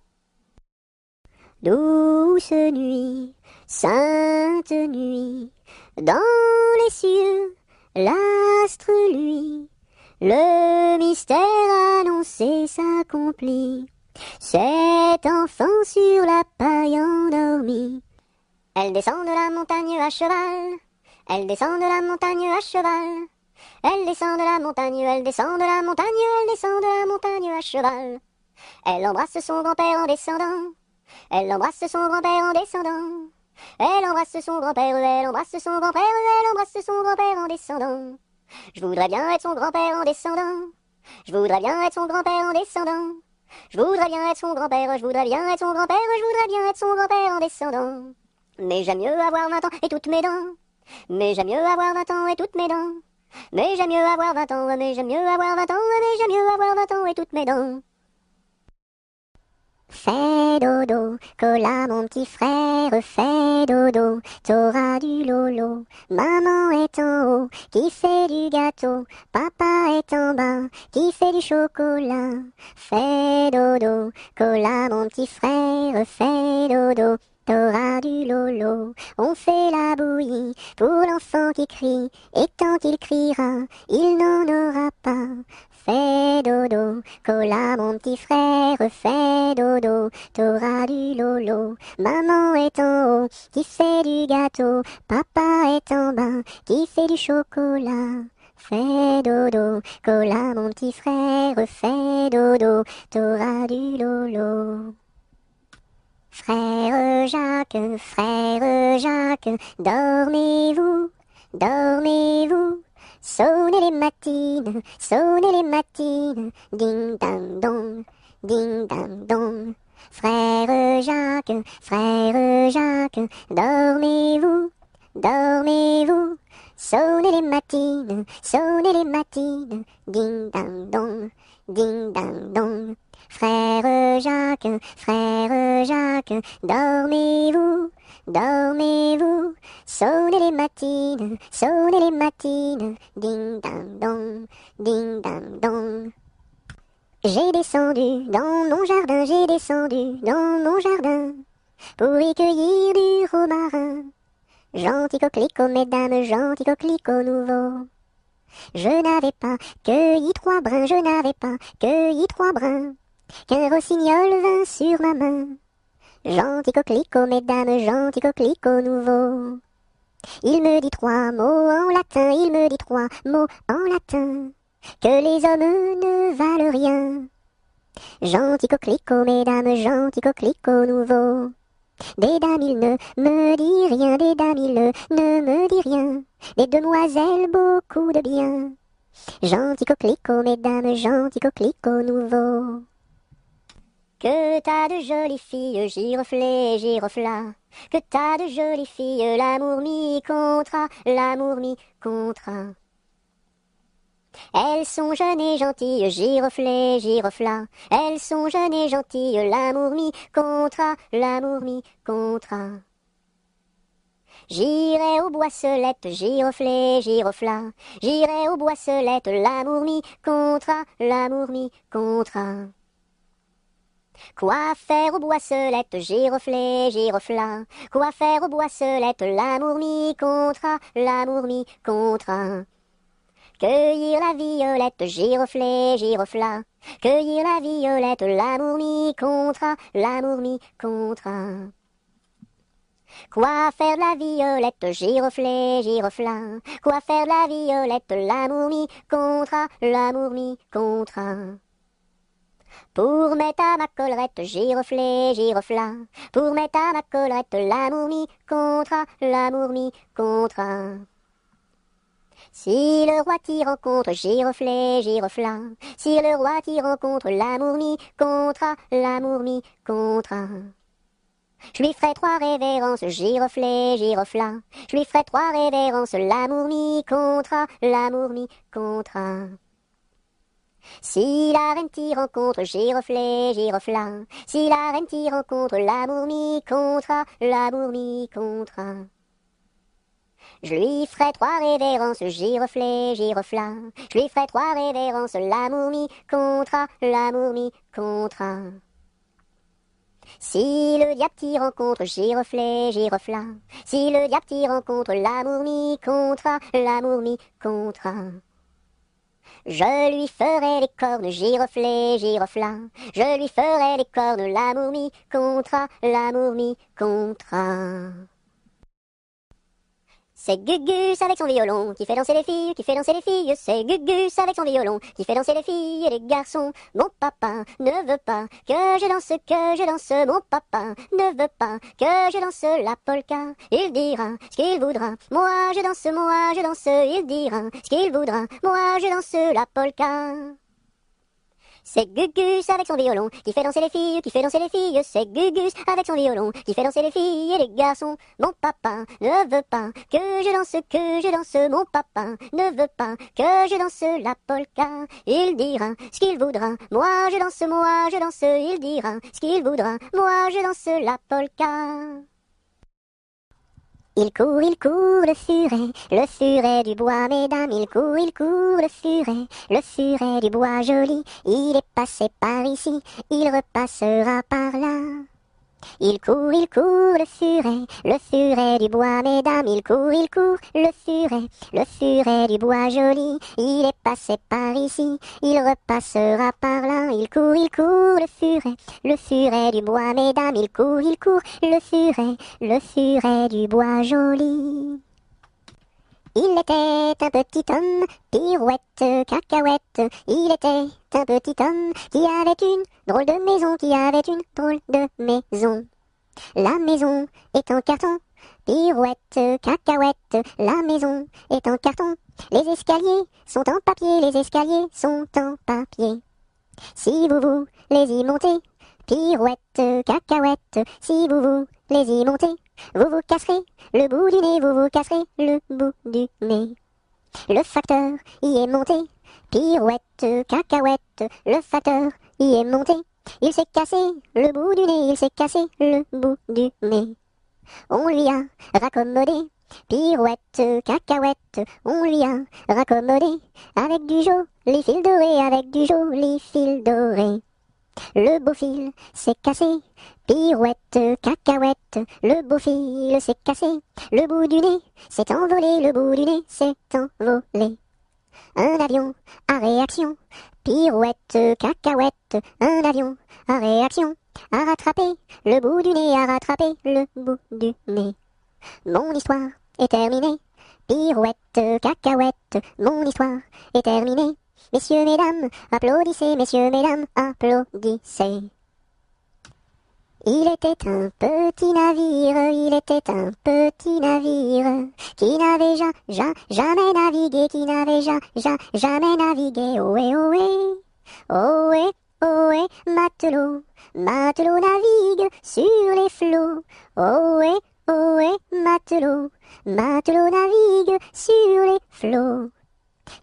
Douce nuit, sainte nuit, dans les cieux, l'astre lui, le mystère annoncé s'accomplit. Cet enfant sur la paille endormi. Elle descend de la montagne à cheval, elle descend de la montagne à cheval. Elle descend de la montagne, elle descend de la montagne, elle descend de la montagne à cheval. Elle embrasse son grand-père en descendant, elle embrasse son grand-père en descendant. Elle embrasse son grand-père, elle embrasse son grand-père, elle embrasse son grand-père en descendant. Je voudrais bien être son grand-père en descendant, je voudrais bien être son grand-père en descendant. Je voudrais bien être son grand-père, je voudrais bien être son grand-père, je voudrais bien être son grand-père en descendant. Mais j'aime mieux avoir 20 ans et toutes mes dents, mais j'aime mieux avoir 20 ans et toutes mes dents. Mais j'aime mieux avoir 20 ans, mais j'aime mieux avoir 20 ans, mais j'aime mieux avoir 20 ans et toutes mes dents. Fais dodo, cola mon petit frère, fais dodo, t'auras du lolo. Maman est en haut, qui fait du gâteau, papa est en bas, qui fait du chocolat. Fais dodo, cola mon petit frère, fais dodo, t'auras du lolo. On fait la bouillie pour l'enfant qui crie, et tant qu'il criera, il n'en aura pas. Fais dodo, cola mon petit frère, fais dodo, t'auras du lolo. Maman est en haut, qui fait du gâteau, papa est en bas, qui fait du chocolat. Fais dodo, cola mon petit frère, fais dodo, t'auras du lolo. Frère Jacques, dormez-vous, dormez-vous. Sonnez les matines, ding dang dong, ding dang dong. Frère Jacques, dormez-vous, dormez-vous. Sonnez les matines, ding dang dong, ding dang dong. Frère Jacques, dormez-vous, dormez-vous. Sonnez les matines, ding dang dong, ding dang dong. J'ai descendu dans mon jardin, j'ai descendu dans mon jardin, pour y cueillir du romarin. Gentil coquelicot, mesdames, gentil coquelicot nouveau. Je n'avais pas cueilli 3 brins, je n'avais pas cueilli 3 brins, qu'un rossignol vint sur ma main. Gentil coquelicot, mesdames, gentil coquelicot nouveau. Il me dit 3 mots en latin, il me dit 3 mots en latin, que les hommes ne valent rien. Gentil coquelicot, mesdames, gentil coquelicot nouveau. Des dames, il ne me dit rien, des dames, il ne me dit rien. Des demoiselles, beaucoup de bien. Gentil coquelicot, mesdames, gentil coquelicot nouveau. Que t'as de jolies filles, giroflées, girofla. Que t'as de jolies filles, l'amour mi contra, l'amour mi contra. Elles sont jeunes et gentilles, giroflées, girofla. Elles sont jeunes et gentilles, l'amour mi contra, l'amour mi contra. J'irai aux boisselettes, giroflées, girofla. J'irai aux boisselettes, l'amour mi contra, l'amour mi contra. Quoi faire aux boisselettes, giroflées, girofla. Quoi faire aux boisselettes, l'amour mi contra, l'amour mi contra. Cueillir la violette, giroflée, girofla. Cueillir la violette, l'amour mi contra, l'amour mi contra. Quoi faire la violette, giroflée, girofla. Quoi faire la violette, l'amour mi contra, l'amour mi contra. Pour mettre à ma collerette, giroflée, girofla. Pour mettre à ma collerette, l'amour mi contra, l'amour mi contra. Si le roi t'y rencontre, giroflée, girofla. Si le roi t'y rencontre, l'amour mi contra, l'amour mi contra. Je lui ferai 3 révérences, giroflée, girofla. Je lui ferai 3 révérences, l'amour mi contra, l'amour mi contra. Si la reine t'y rencontre, giroflée, girofla. Si la reine t'y rencontre, l'amour mi contra, l'amour mi contra. Je lui ferai 3 révérences, giroflée, girofla. Je lui ferai 3 révérences, l'amour mi contra, l'amour mi contra. Si le diable t'y rencontre, giroflée, girofla. Si le diable t'y rencontre, l'amour mi contra, l'amour mi contra. Je lui ferai les cornes, giroflée, girofla. Je lui ferai les cornes, l'amour mi contra, l'amour mi contra. C'est Gugus avec son violon qui fait danser les filles, qui fait danser les filles. C'est Gugus avec son violon qui fait danser les filles et les garçons. Mon papa ne veut pas que je danse, que je danse. Mon papa ne veut pas que je danse la polka. Il dira ce qu'il voudra. Moi je danse, moi je danse. Il dira ce qu'il voudra. Moi je danse la polka. C'est Gugus avec son violon qui fait danser les filles, qui fait danser les filles. C'est Gugus avec son violon qui fait danser les filles et les garçons. Mon papa ne veut pas que je danse, que je danse. Mon papa ne veut pas que je danse la polka. Il dira ce qu'il voudra. Moi je danse, moi je danse. Il dira ce qu'il voudra. Moi je danse la polka. Il court, le furet du bois, mesdames. Il court, le furet du bois joli. Il est passé par ici, il repassera par là. Il court, le furet du bois, mesdames. Il court, le furet du bois joli. Il est passé par ici, il repassera par là. Il court, le furet du bois, mesdames. Il court, le furet du bois joli. Il était un petit homme, pirouette, cacahuète. Il était un petit homme qui avait une drôle de maison, qui avait une drôle de maison. La maison est en carton, pirouette, cacahuète. La maison est en carton. Les escaliers sont en papier, les escaliers sont en papier. Si vous voulez y monter, pirouette, cacahuète. Si vous voulez y monter, vous vous casserez le bout du nez, vous vous casserez le bout du nez. Le facteur y est monté, pirouette, cacahuète. Le facteur y est monté, il s'est cassé le bout du nez, il s'est cassé le bout du nez. On lui a raccommodé, pirouette, cacahuète. On lui a raccommodé avec du joli fil doré, avec du joli fil doré. Le beau fil s'est cassé, pirouette, cacahuète. Le beau fil s'est cassé, le bout du nez s'est envolé, le bout du nez s'est envolé. Un avion à réaction, pirouette, cacahuète. Un avion à réaction a rattrapé le bout du nez, a rattrapé le bout du nez. Mon histoire est terminée, pirouette, cacahuète. Mon histoire est terminée. Messieurs, mesdames, applaudissez, messieurs, mesdames, applaudissez. Il était un petit navire, il était un petit navire, qui n'avait jamais navigué, qui n'avait jamais navigué. Ohé, ohé, ohé, ohé, matelot, matelot navigue sur les flots. Ohé, ohé, matelot, matelot navigue sur les flots.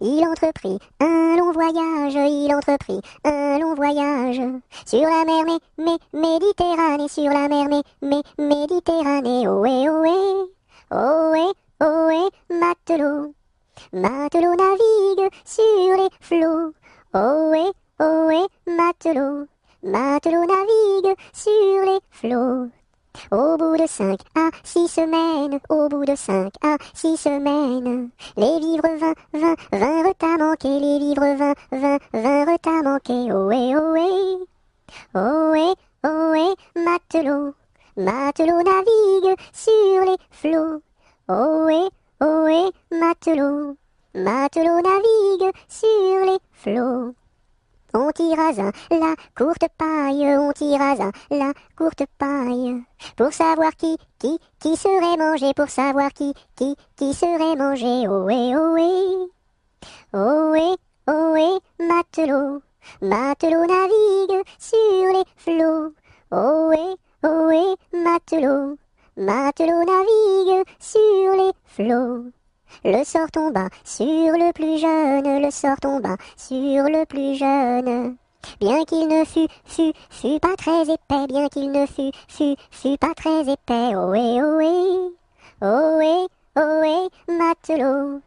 Il entreprit un long voyage, il entreprit un long voyage sur la mer Méditerranée, sur la mer Méditerranée. Ohé, ohé, ohé, ohé, matelot, matelot navigue sur les flots. Ohé, ohé, matelot, matelot navigue sur les flots. Au bout de 5 à 6 semaines, au bout de 5 à 6 semaines, les vivres vinrent à manquer, les vivres vinrent à manquer. Ohé, ohé, ohé, ohé, matelot, matelot navigue sur les flots. Ohé, ohé, matelot, matelot navigue sur les flots. On tira la courte paille, on tira la courte paille, pour savoir qui serait mangé, pour savoir qui serait mangé. Ohé, ohé, ohé, ohé, matelot, matelot navigue sur les flots. Ohé, ohé, matelot, matelot navigue sur les flots. Le sort tomba sur le plus jeune, le sort tomba sur le plus jeune. Bien qu'il ne fût pas très épais, bien qu'il ne fût pas très épais. Ohé, ohé, ohé, ohé, matelot.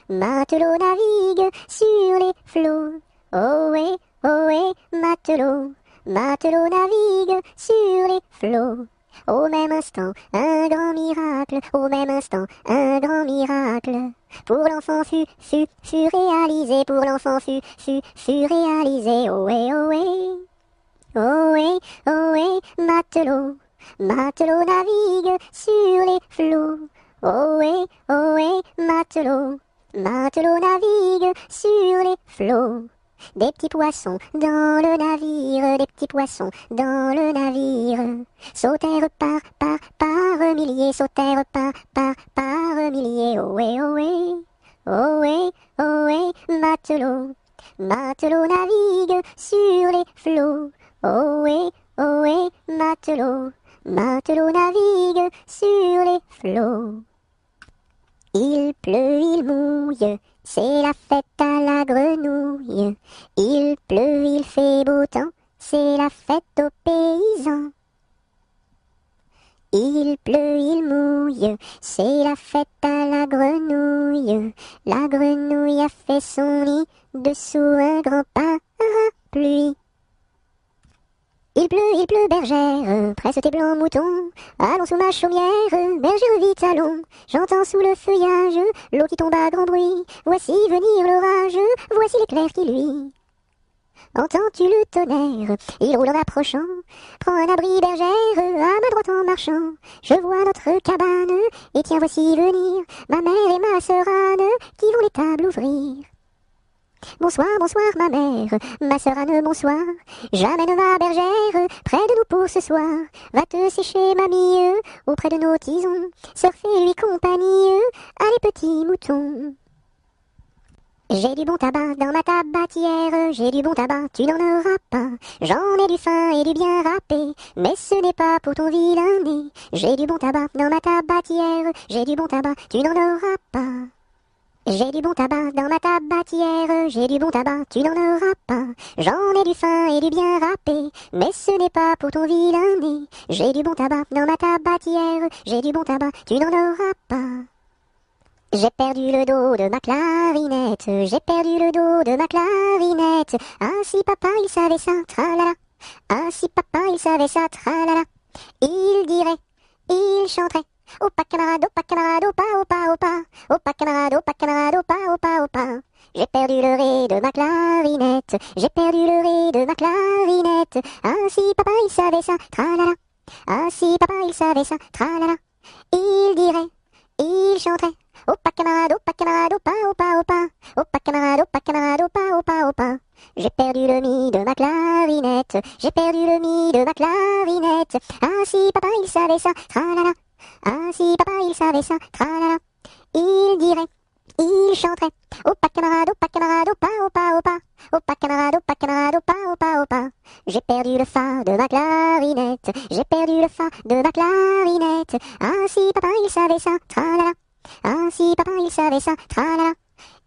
Matelot navigue sur les flots. Ohé, ohé, matelot. Matelot navigue sur les flots. Au même instant, un grand miracle, au même instant, un grand miracle. Pour l'enfant fut réalisé, pour l'enfant fut réalisé. Ohé, ohé, ohé, ohé, matelot. Matelot navigue sur les flots. Ohé, ohé, matelot. Matelot navigue sur les flots. Des petits poissons dans le navire, des petits poissons dans le navire. Sautèrent par milliers, sautèrent par milliers. Ohé, ohé, ohé, ohé, matelot. Matelot navigue sur les flots. Ohé, ohé, matelot. Matelot navigue sur les flots. Il pleut, il mouille, c'est la fête à la grenouille. Il pleut, il fait beau temps, c'est la fête aux paysans. Il pleut, il mouille, c'est la fête à la grenouille. La grenouille a fait son nid dessous un grand parapluie. Il pleut, bergère, presse tes blancs moutons. Allons sous ma chaumière, bergère vite allons. J'entends sous le feuillage l'eau qui tombe à grand bruit. Voici venir l'orage, voici l'éclair qui luit. Entends-tu le tonnerre? Il roule en approchant. Prends un abri, bergère, à ma droite en marchant. Je vois notre cabane, et tiens voici venir ma mère et ma sœur Anne, qui vont les tables ouvrir. Bonsoir, bonsoir ma mère, ma sœur Anne, bonsoir. J'amène ma bergère près de nous pour ce soir. Va te sécher mamie, auprès de nos tisons. Surfer lui compagnie, allez petits moutons. J'ai du bon tabac dans ma tabatière, j'ai du bon tabac, tu n'en auras pas. J'en ai du fin et du bien râpé, mais ce n'est pas pour ton vilain nez. J'ai du bon tabac dans ma tabatière, j'ai du bon tabac, tu n'en auras pas. J'ai du bon tabac dans ma tabatière, j'ai du bon tabac, tu n'en auras pas. J'en ai du fin et du bien râpé, mais ce n'est pas pour ton vilain nez. J'ai du bon tabac dans ma tabatière, j'ai du bon tabac, tu n'en auras pas. J'ai perdu le dos de ma clarinette, j'ai perdu le dos de ma clarinette. Ah si papa il savait ça, tralala. Ah si papa il savait ça, tralala. Il dirait, il chanterait. Opa camarade, opa camarade, opa, opa, opa. Opa camarade, opa camarade, opa, opa, opa. J'ai perdu le ré de ma clarinette, j'ai perdu le ré de ma clarinette. Ah si papa il savait ça, tralala. Ah si papa il savait ça, tralala. Il dirait, il chanterait. Opa camarade, opa, opa, opa. Opa camarade, opa, opa, opa. J'ai perdu le mi de ma clarinette, j'ai perdu le mi de ma clarinette. Ah si papa il savait ça, tralala. Ah si papa il savait ça, tralala. Il dirait, il chanterait. Opa camarade, opa, opa, opa. Opa camarade, opa, opa, opa. J'ai perdu le fa de ma clarinette, j'ai perdu le fa de ma clarinette. Ah si papa il savait ça, tralala. Ah si papa il savait ça, tralala.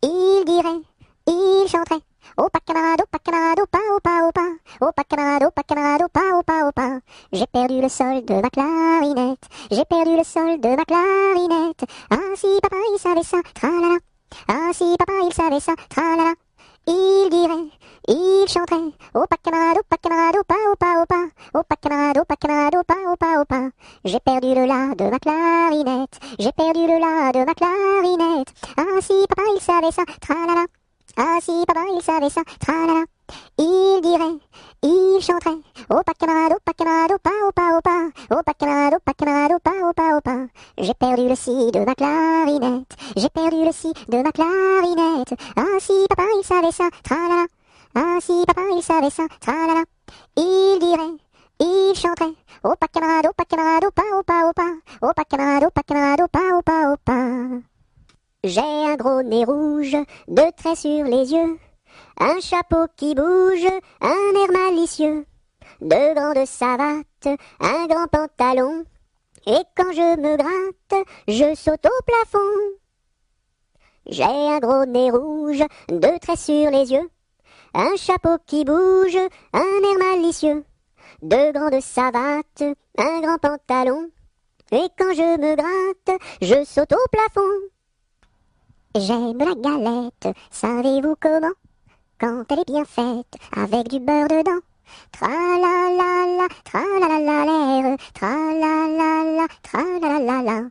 Il dirait, il chanterait. Opa camarade, opa, opa, opa. Opa camarade, opa, opa, opa. J'ai perdu le sol de ma clarinette, j'ai perdu le sol de ma clarinette. Ah si papa il savait ça, tralala. Ah si papa il savait ça, tralala. Il dirait, il chanterait. Opa camarade, opa, opa, opa. Opa camarade, opa, opa, opa. J'ai perdu le la de ma clarinette, j'ai perdu le la de ma clarinette. Ah si papa il savait ça, tralala. Ah si papa il savait ça, tralala. Il dirait, il chanterait. Opa camarade, opa, opa, opa. Opa camarade, opa, opa, opa. J'ai perdu le si de ma clarinette, j'ai perdu le si de ma clarinette. Ah si papa il savait ça, tralala. Ah si papa il savait ça, tralala. Il dirait, il chanterait. Opa camarade, opa, opa, opa. Opa camarade, opa, opa, opa. J'ai un gros nez rouge, deux traits sur les yeux, un chapeau qui bouge, un air malicieux, deux grandes savates, un grand pantalon, et quand je me gratte, je saute au plafond. J'ai un gros nez rouge, deux traits sur les yeux, un chapeau qui bouge, un air malicieux, deux grandes savates, un grand pantalon, Et quand je me gratte, je saute au plafond. J'aime la galette, savez-vous comment? Quand elle est bien faite, avec du beurre dedans. Tra-la-la-la, tra-la-la-la-la, tra-la-la-la, tra-la-la-la-la.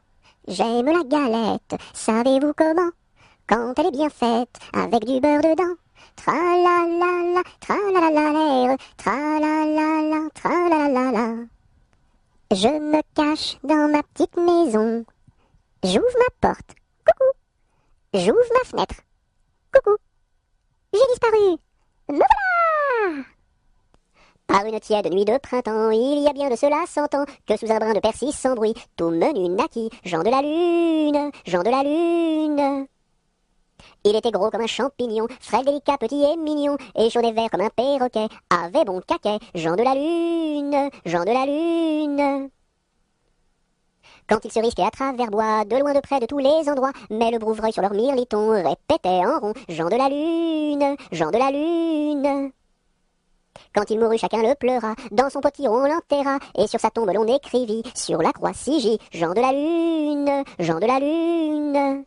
J'aime la galette, savez-vous comment? Quand elle est bien faite, avec du beurre dedans. Tra-la-la-la, tra-la-la-la-la, tra-la-la-la, tra-la-la-la-la. Je me cache dans ma petite maison. J'ouvre ma porte. Coucou. J'ouvre ma fenêtre. Coucou. J'ai disparu. Me voilà! Par une tiède nuit de printemps, il y a bien de cela 100 ans, que sous un brin de persil sans bruit, tout menu naquit, Jean de la Lune, Jean de la Lune. Il était gros comme un champignon, frêle, délicat, petit et mignon, et chaud et vert comme un perroquet, avait bon caquet, Jean de la Lune, Jean de la Lune. Quand il se risquait à travers bois, de loin de près de tous les endroits, mais le brouvreuil sur leur mirliton répétait en rond, Jean de la Lune, Jean de la Lune. Quand il mourut, chacun le pleura, dans son potiron on l'enterra, et sur sa tombe l'on écrivit, sur la croix Sigie, Jean de la Lune, Jean de la Lune.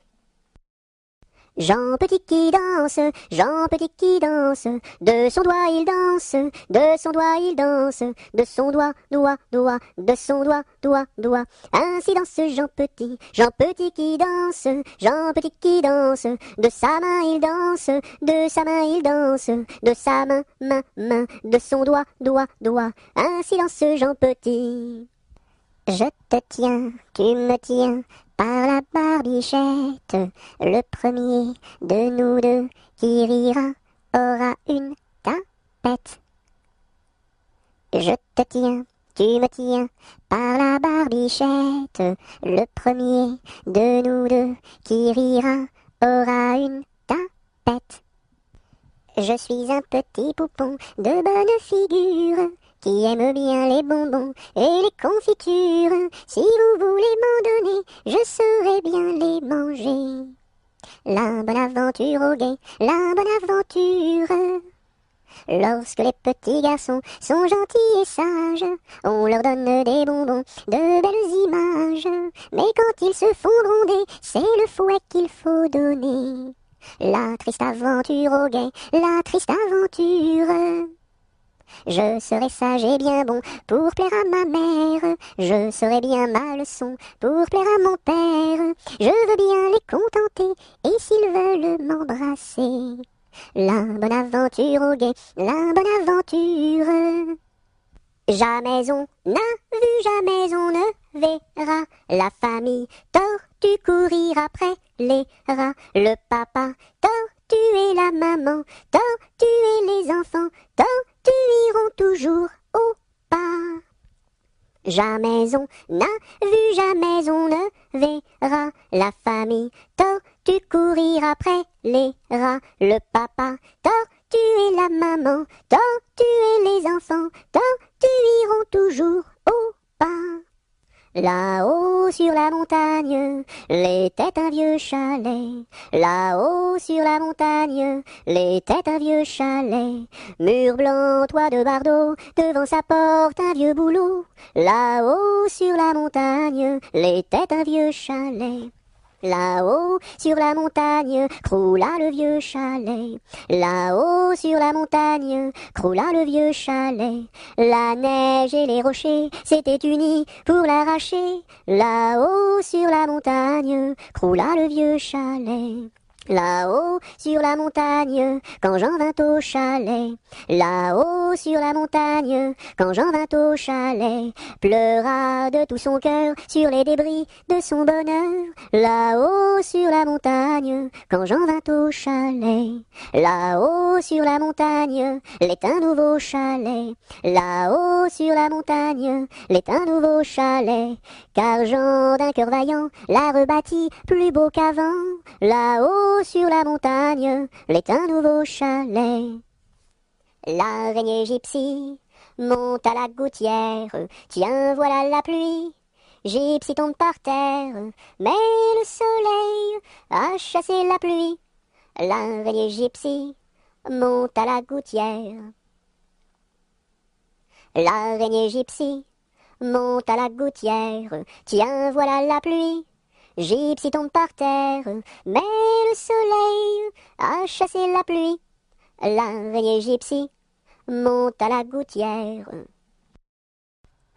Jean Petit qui danse, Jean Petit qui danse, de son doigt il danse, de son doigt il danse, de son doigt, doigt, doigt, de son doigt, doigt, doigt. Ainsi danse Jean Petit qui danse, Jean Petit qui danse, de sa main il danse, de sa main il danse, de sa main, main, main, de son doigt, doigt, doigt. Ainsi danse Jean Petit. Je te tiens, tu me tiens, par la barbichette, le premier de nous deux qui rira aura une tapette. Je te tiens, tu me tiens, par la barbichette, le premier de nous deux qui rira aura une tapette. Je suis un petit poupon de bonne figure, qui aime bien les bonbons et les confitures. Si vous voulez m'en donner, je saurai bien les manger. La bonne aventure au guet, la bonne aventure. Lorsque les petits garçons sont gentils et sages, on leur donne des bonbons, de belles images. Mais quand ils se font gronder, c'est le fouet qu'il faut donner. La triste aventure au guet, la triste aventure. Je serai sage et bien bon pour plaire à ma mère. Je serai bien ma leçon pour plaire à mon père. Je veux bien les contenter et s'ils veulent m'embrasser. La bonne aventure au guet, la bonne aventure. Jamais on n'a vu, jamais on ne verra la famille tortue courir après les rats. Le papa tortue et la maman tortue et les enfants tortues iront toujours au pas. Jamais on n'a vu, jamais on ne verra la famille tortue courir après les rats. Le papa tortue et la maman tortue et les enfants tortues iront toujours au pas. Là-haut sur la montagne, l'était un vieux chalet. Là-haut sur la montagne, l'était un vieux chalet. Mur blanc, toit de bardeaux, devant sa porte un vieux bouleau. Là-haut sur la montagne, l'était un vieux chalet. Là-haut, sur la montagne, croula le vieux chalet. Là-haut, sur la montagne, croula le vieux chalet. La neige et les rochers s'étaient unis pour l'arracher. Là-haut, sur la montagne, croula le vieux chalet. Là-haut, sur la montagne, quand Jean vint au chalet. Là-haut, sur la montagne, quand Jean vint au chalet, pleura de tout son cœur sur les débris de son bonheur. Là-haut, sur la montagne, quand Jean vint au chalet. Là-haut, sur la montagne, l'est un nouveau chalet. Là-haut, sur la montagne, l'est un nouveau chalet. Car Jean, d'un cœur vaillant, l'a rebâti plus beau qu'avant. Là-haut, sur la montagne, l'est un nouveau chalet. L'araignée gypsy monte à la gouttière. Tiens, voilà la pluie. Gypsy tombe par terre, mais le soleil a chassé la pluie. L'araignée gypsy monte à la gouttière. L'araignée gypsy monte à la gouttière, tiens voilà la pluie. Gypsy tombe par terre, mais le soleil a chassé la pluie. L'araignée Gypsy monte à la gouttière.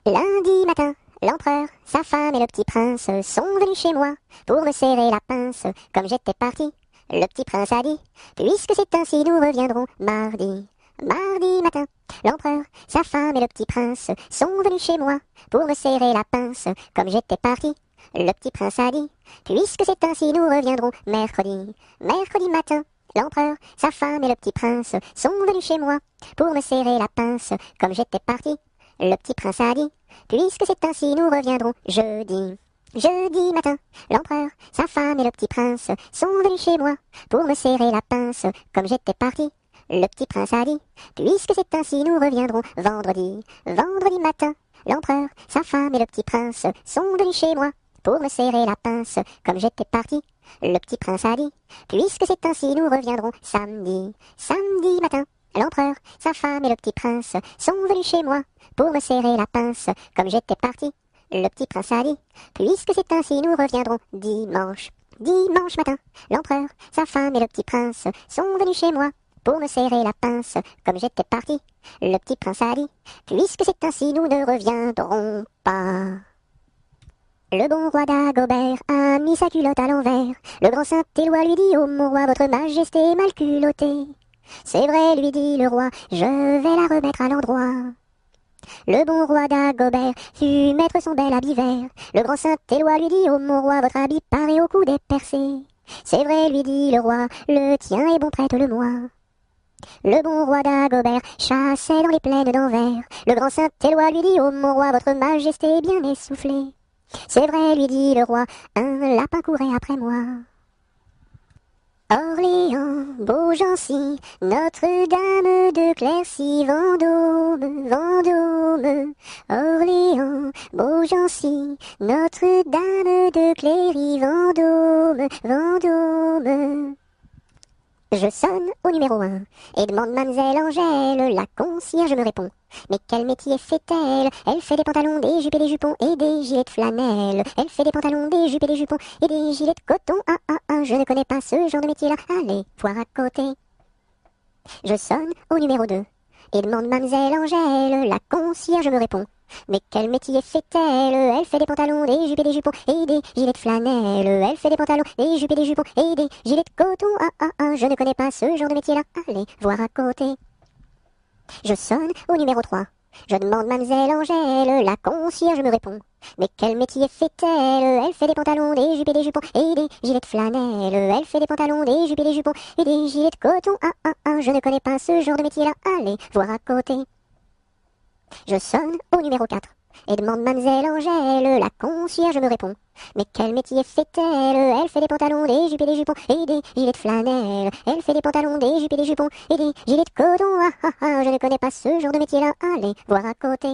Lundi matin, l'empereur, sa femme et le petit prince sont venus chez moi pour me serrer la pince comme j'étais parti. Le petit prince a dit, puisque c'est ainsi nous reviendrons mardi. Mardi matin, l'empereur, sa femme et le petit prince sont venus chez moi pour me serrer la pince comme j'étais parti. Le petit prince a dit, puisque c'est ainsi nous reviendrons mercredi. Mercredi matin, l'empereur, sa femme et le petit prince sont venus chez moi pour me serrer la pince comme j'étais parti. Le petit prince a dit, puisque c'est ainsi nous reviendrons jeudi. Jeudi matin, l'empereur, sa femme et le petit prince sont venus chez moi pour me serrer la pince comme j'étais parti. Le petit prince a dit, puisque c'est ainsi nous reviendrons vendredi. Vendredi matin, l'empereur, sa femme et le petit prince sont venus chez moi pour me serrer la pince comme j'étais parti. Le petit prince a dit, puisque c'est ainsi nous reviendrons samedi. Samedi matin, l'empereur, sa femme et le petit prince sont venus chez moi pour me serrer la pince comme j'étais parti. Le petit prince a dit, puisque c'est ainsi nous reviendrons dimanche. Dimanche matin, l'empereur, sa femme et le petit prince sont venus chez moi pour me serrer la pince comme j'étais parti. Le petit prince a dit, puisque c'est ainsi nous ne reviendrons pas. Le bon roi Dagobert a mis sa culotte à l'envers. Le grand Saint-Éloi lui dit, ô mon roi, votre majesté est mal culottée. C'est vrai, lui dit le roi, je vais la remettre à l'endroit. Le bon roi Dagobert fut mettre son bel habit vert. Le grand Saint-Éloi lui dit, ô mon roi, votre habit paraît au cou des percés. C'est vrai, lui dit le roi, le tien est bon, prête-le-moi. Le bon roi Dagobert chassait dans les plaines d'Anvers. Le grand Saint-Éloi lui dit, ô mon roi, votre majesté est bien essoufflée. C'est vrai, lui dit le roi, un lapin courait après moi. Orléans, Beaugency, Notre-Dame de Clercy, Vendôme, Vendôme. Orléans, Beaugency, Notre-Dame de Cléry, Vendôme, Vendôme. Je sonne au numéro 1 et demande mademoiselle Angèle, la concierge me répond. Mais quel métier fait-elle? Elle fait des pantalons, des jupes et des jupons et des gilets de flanelle. Elle fait des pantalons, des jupes et des jupons et des gilets de coton. Je ne connais pas ce genre de métier-là. Allez, voir à côté. Je sonne au numéro 2 et demande mademoiselle Angèle, la concierge me répond. Mais quel métier fait-elle? Elle fait des pantalons, des jupes et des jupons et des gilets de flanelle. Elle fait des pantalons, des jupes et des jupons et des gilets de coton. Je ne connais pas ce genre de métier-là. Allez, voir à côté. Je sonne au numéro 3. Je demande mademoiselle Angèle, la concierge me répond. Mais quel métier fait-elle? Elle fait des pantalons, des jupes et des jupons et des gilets de flanelle. Elle fait des pantalons, des jupes et des jupons et des gilets de coton. Je ne connais pas ce genre de métier-là. Allez, voir à côté. Je sonne au numéro 4 et demande mademoiselle Angèle, la concierge me répond. Mais quel métier fait-elle? Elle fait des pantalons, des jupes et des jupons et des gilets de flanelle. Elle fait des pantalons, des jupes et des jupons et des gilets de coton. Je ne connais pas ce genre de métier-là. Allez, voir à côté.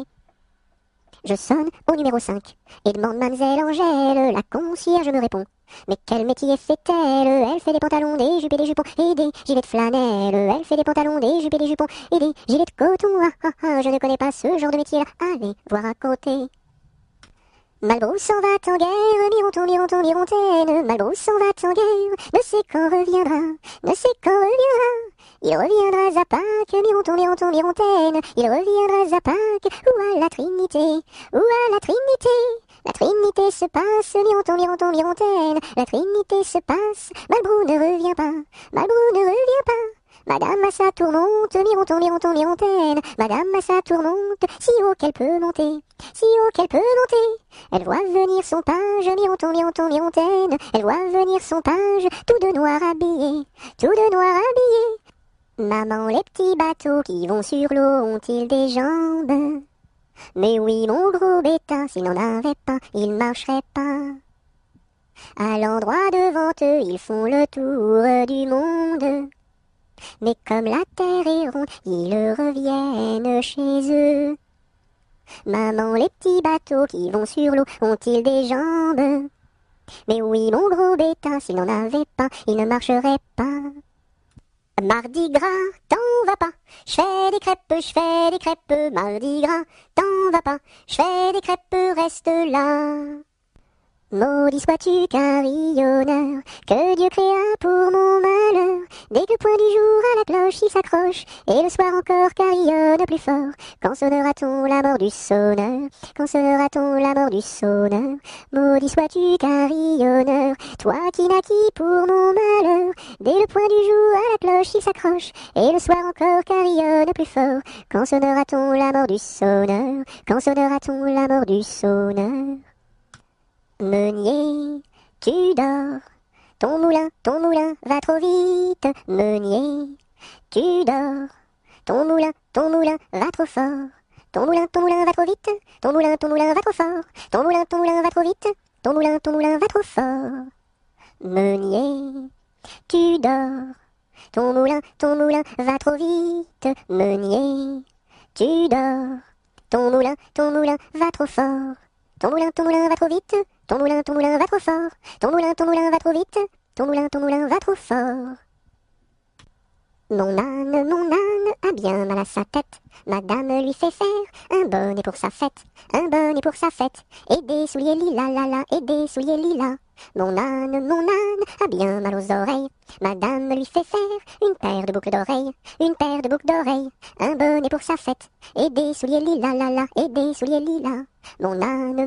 Je sonne au numéro 5 et demande mademoiselle Angèle, la concierge me répond. Mais quel métier fait-elle? Elle fait des pantalons, des jupes et des jupons et des gilets de flanelle. Elle fait des pantalons, des jupes et des jupons et des gilets de coton. Je ne connais pas ce genre de métier-là. Allez, voir à côté. Malbrousse s'en va en guerre, Mironton, Mironton, Mirontaine. Malbrousse s'en va en guerre, ne sait quand reviendra, ne sait quand reviendra. Il reviendra à Pâques, Mironton, Mironton, Mirontaine. Il reviendra à Pâques, ou à la Trinité, ou à la Trinité. La Trinité se passe, Mironton, Mironton, Mirontaine. La Trinité se passe, Malbrou ne revient pas, Malbrou ne revient pas. Madame à sa tourmente, Mironton, Mironton, Mirontaine. Madame à sa tourmente, si haut qu'elle peut monter, si haut qu'elle peut monter. Elle voit venir son page, Mironton, Mironton, Mirontaine. Elle voit venir son page, tout de noir habillé, tout de noir habillé. Maman, les petits bateaux qui vont sur l'eau ont-ils des jambes? Mais oui, mon gros bêta, s'il n'en avait pas, il marcherait pas. À l'endroit devant eux, ils font le tour du monde. Mais comme la terre est ronde, ils reviennent chez eux. Maman, les petits bateaux qui vont sur l'eau ont-ils des jambes? Mais oui, mon gros bêta, s'il n'en avait pas, il ne marcherait pas. Mardi gras, t'en vas pas, j'fais des crêpes, mardi gras, t'en vas pas, j'fais des crêpes, reste là. Maudit sois-tu carillonneur, que Dieu créa pour mon malheur. Dès que le point du jour à la cloche il s'accroche, et le soir encore carillonne plus fort. Quand sonnera-t-on la mort du sonneur? Quand sonnera-t-on la mort du sonneur? Maudit sois-tu carillonneur, toi qui naquis pour mon malheur. Dès le point du jour à la cloche il s'accroche, et le soir encore carillonne plus fort. Quand sonnera-t-on la mort du sonneur? Quand sonnera-t-on la mort du sonneur? Meunier, tu dors, ton moulin va trop vite. Meunier, tu dors, ton moulin va trop fort. Ton moulin va trop vite, ton moulin va trop fort. Ton moulin va trop vite, ton moulin va trop fort. Meunier, tu dors, ton moulin va trop vite. Meunier, tu dors, ton moulin va trop fort. Ton moulin va trop vite, ton moulin va trop fort. Ton moulin va trop vite, ton moulin va trop fort. Mon âne a bien mal à sa tête. Madame lui fait faire un bonnet pour sa fête, un bonnet pour sa fête, et des souliers lilas, la la, et des souliers lilas. Mon âne a bien mal aux oreilles. Madame lui fait faire une paire de boucles d'oreilles, une paire de boucles d'oreilles, un bonnet pour sa fête, et des souliers lilas, la la, et des souliers lilas. Mon âne